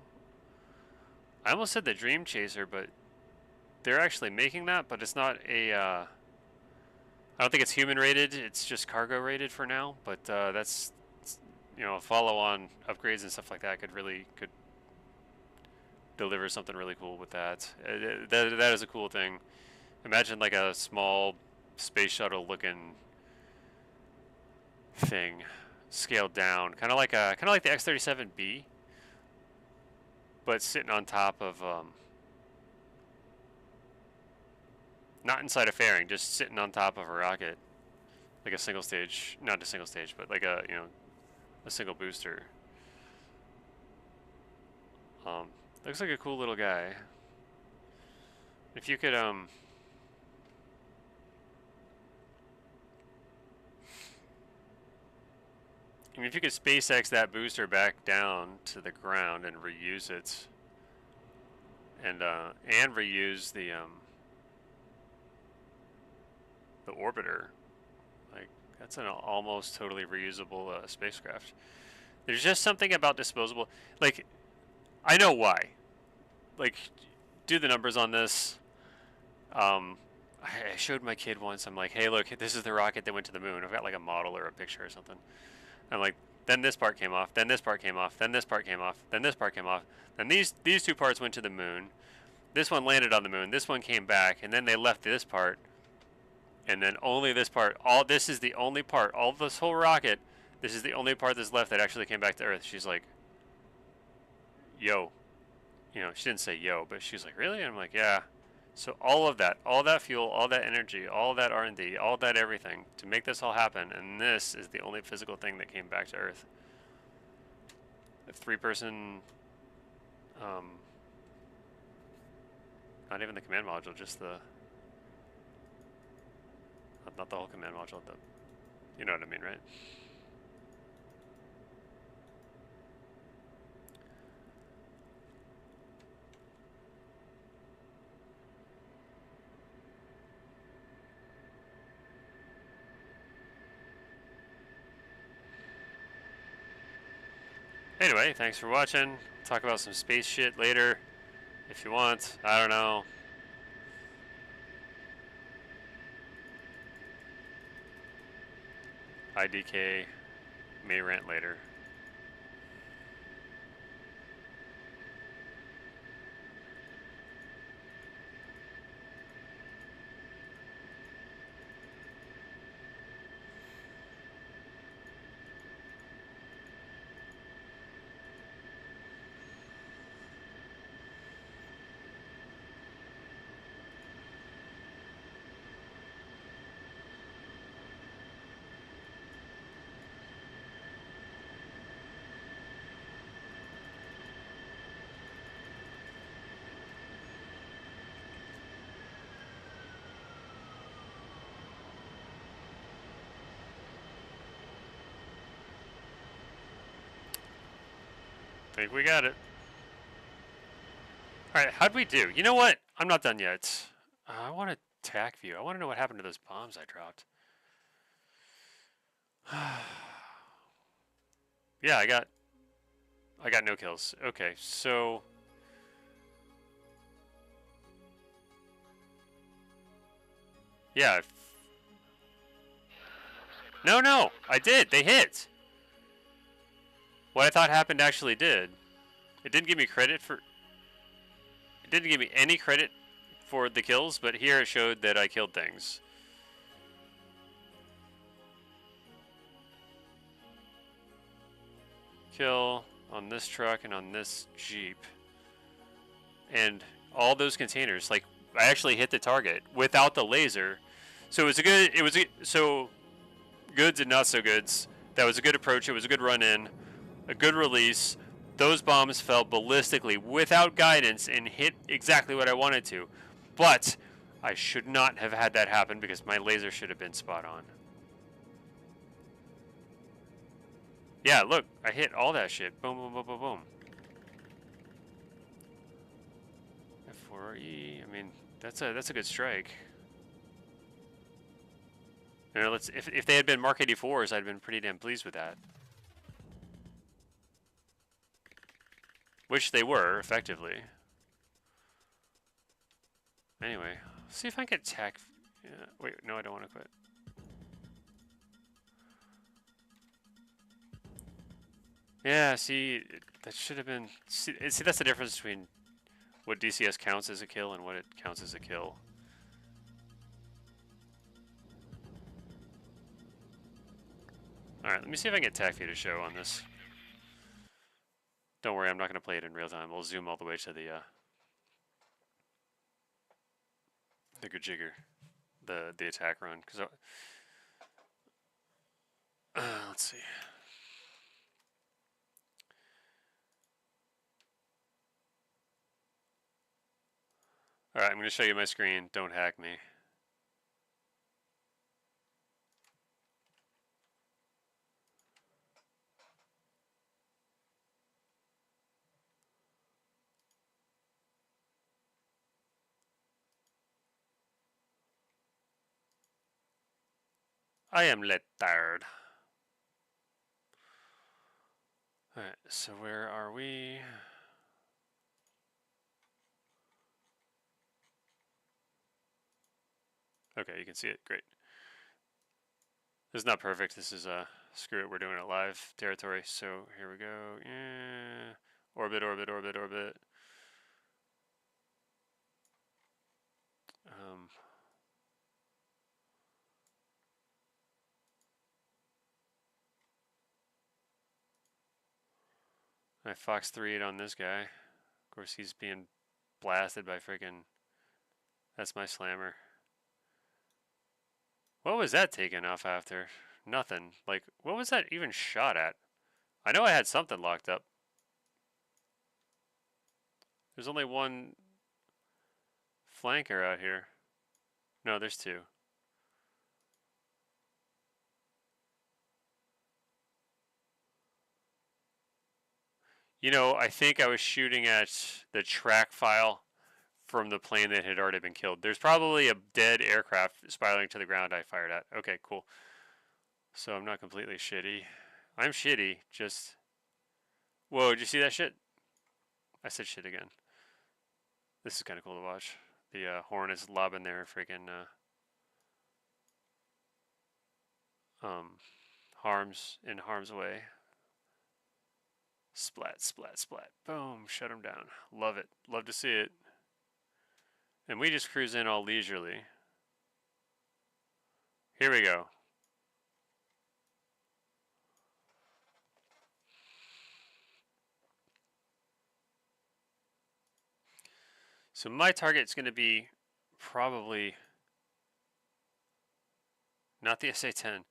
I almost said the Dream Chaser, but they're actually making that, but it's not a. I don't think it's human rated. It's just cargo rated for now. But that's, you know, follow-on upgrades and stuff like that could deliver something really cool with that. That is a cool thing. Imagine like a small space shuttle looking thing, scaled down, kind of like the X-37B, but sitting on top of not inside a fairing, just sitting on top of a rocket, like a single stage, not a single stage, but like a, you know, a single booster. Looks like a cool little guy. If you could I mean, if you could SpaceX that booster back down to the ground and reuse it, and reuse the orbiter, like that's an almost totally reusable spacecraft. There's just something about disposable, like, I know why. Like, do the numbers on this. I showed my kid once. I'm like, hey, look, this is the rocket that went to the moon. I've got like a model or a picture or something. I'm like, then this part came off, then this part came off, then this part came off, then this part came off. Then these two parts went to the moon. This one landed on the moon. This one came back, and then they left this part. And then only this part. All this is the only part. All this whole rocket. This is the only part that's left that actually came back to Earth. She's like, yo. You know, she didn't say yo, but she's like, really? And I'm like, yeah. So all that fuel, all that energy, all that R&D, all that everything to make this all happen, and this is the only physical thing that came back to Earth. A 3-person, not even the command module, just the, not the whole command module, the, you know what I mean, right? Anyway, thanks for watching. Talk about some space shit later, if you want. I don't know. IDK may rant later. I think we got it. Alright, how'd we do? You know what? I'm not done yet. I want a TAC view. I want to know what happened to those bombs I dropped. Yeah, I got no kills. Okay, so yeah. No, I did. They hit. What I thought happened actually did. It didn't give me credit for... It didn't give me any credit for the kills, but here it showed that I killed things. Kill on this truck and on this Jeep. And all those containers, like, I actually hit the target without the laser. So so goods and not so goods. That was a good approach. It was a good run in. A good release. Those bombs fell ballistically without guidance and hit exactly what I wanted to. But I should not have had that happen because my laser should have been spot on. Yeah, look, I hit all that shit. Boom, boom, boom, boom, boom. F4E, I mean, that's a good strike. You know, if they had been Mark 84s, I'd have been pretty damn pleased with that. Which they were, effectively. Anyway, see if I can attack. Yeah, wait, no, I don't want to quit. Yeah, see, that should have been. See, that's the difference between what DCS counts as a kill and what it counts as a kill. Alright, let me see if I can get attack view to show on this. Don't worry, I'm not going to play it in real time. We'll zoom all the way to the good jigger, the attack run. Cause let's see. Alright, I'm going to show you my screen. Don't hack me. I am tired. Alright, so where are we? Okay, you can see it. Great. This is not perfect. This is screw it. We're doing it live territory. So here we go. Yeah. Orbit, orbit, orbit, orbit. I Fox 3-8 on this guy. Of course, he's being blasted by freaking. That's my slammer. What was that taken off after? Nothing. Like, what was that even shot at? I know I had something locked up. There's only one flanker out here. No, there's two. You know, I think I was shooting at the track file from the plane that had already been killed. There's probably a dead aircraft spiraling to the ground I fired at. Okay, cool. So I'm not completely shitty. I'm shitty, just... Whoa, did you see that shit? I said shit again. This is kind of cool to watch. The horn is lobbing their freaking harm's way. Splat, splat, splat. Boom, shut him down. Love it. Love to see it. And we just cruise in all leisurely. Here we go. So my target's going to be probably not the SA-10.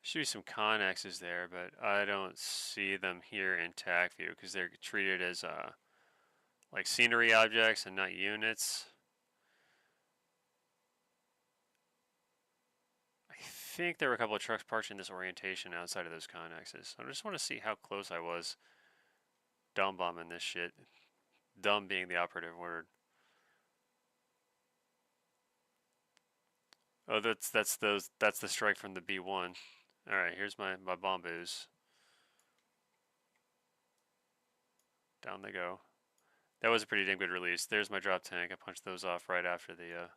Should be some connexes there, but I don't see them here in TAC view because they're treated as like scenery objects and not units. I think there were a couple of trucks parked in this orientation outside of those connexes. I just want to see how close I was dumb bombing this shit. Dumb being the operative word. Oh, that's the strike from the B1. All right, here's my bombos. Down they go. That was a pretty damn good release. There's my drop tank. I punched those off right after the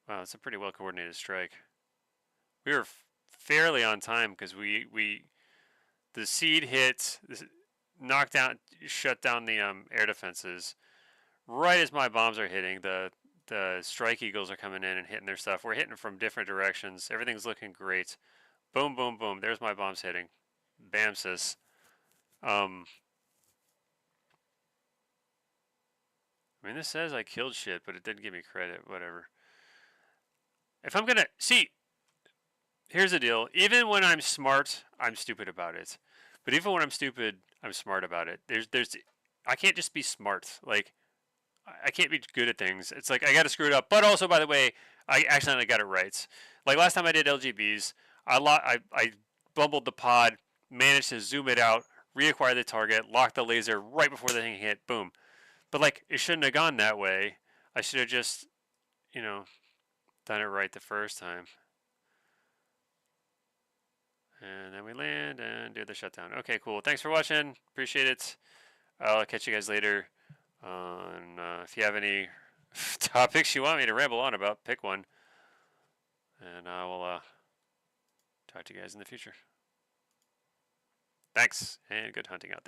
Wow, it's a pretty well coordinated strike. We were fairly on time because the seed hit, knocked out, shut down the air defenses. Right as my bombs are hitting, the strike eagles are coming in and hitting their stuff. We're hitting from different directions. Everything's looking great. Boom, boom, boom. There's my bombs hitting. Bam, sis. I mean, this says I killed shit, but it didn't give me credit. Whatever. If I'm gonna see, here's the deal. Even when I'm smart, I'm stupid about it. But even when I'm stupid, I'm smart about it. I can't just be smart. Like, I can't be good at things. It's like I got to screw it up. But also, by the way, I accidentally got it right. Like last time I did LGBs, I bumbled the pod, managed to zoom it out, reacquire the target, lock the laser right before the thing hit. Boom. But like, it shouldn't have gone that way. I should have just, you know, done it right the first time. And then we land and do the shutdown. Okay, cool. Thanks for watching. Appreciate it. I'll catch you guys later. If you have any topics you want me to ramble on about, pick one. And I will talk to you guys in the future. Thanks, and good hunting out there.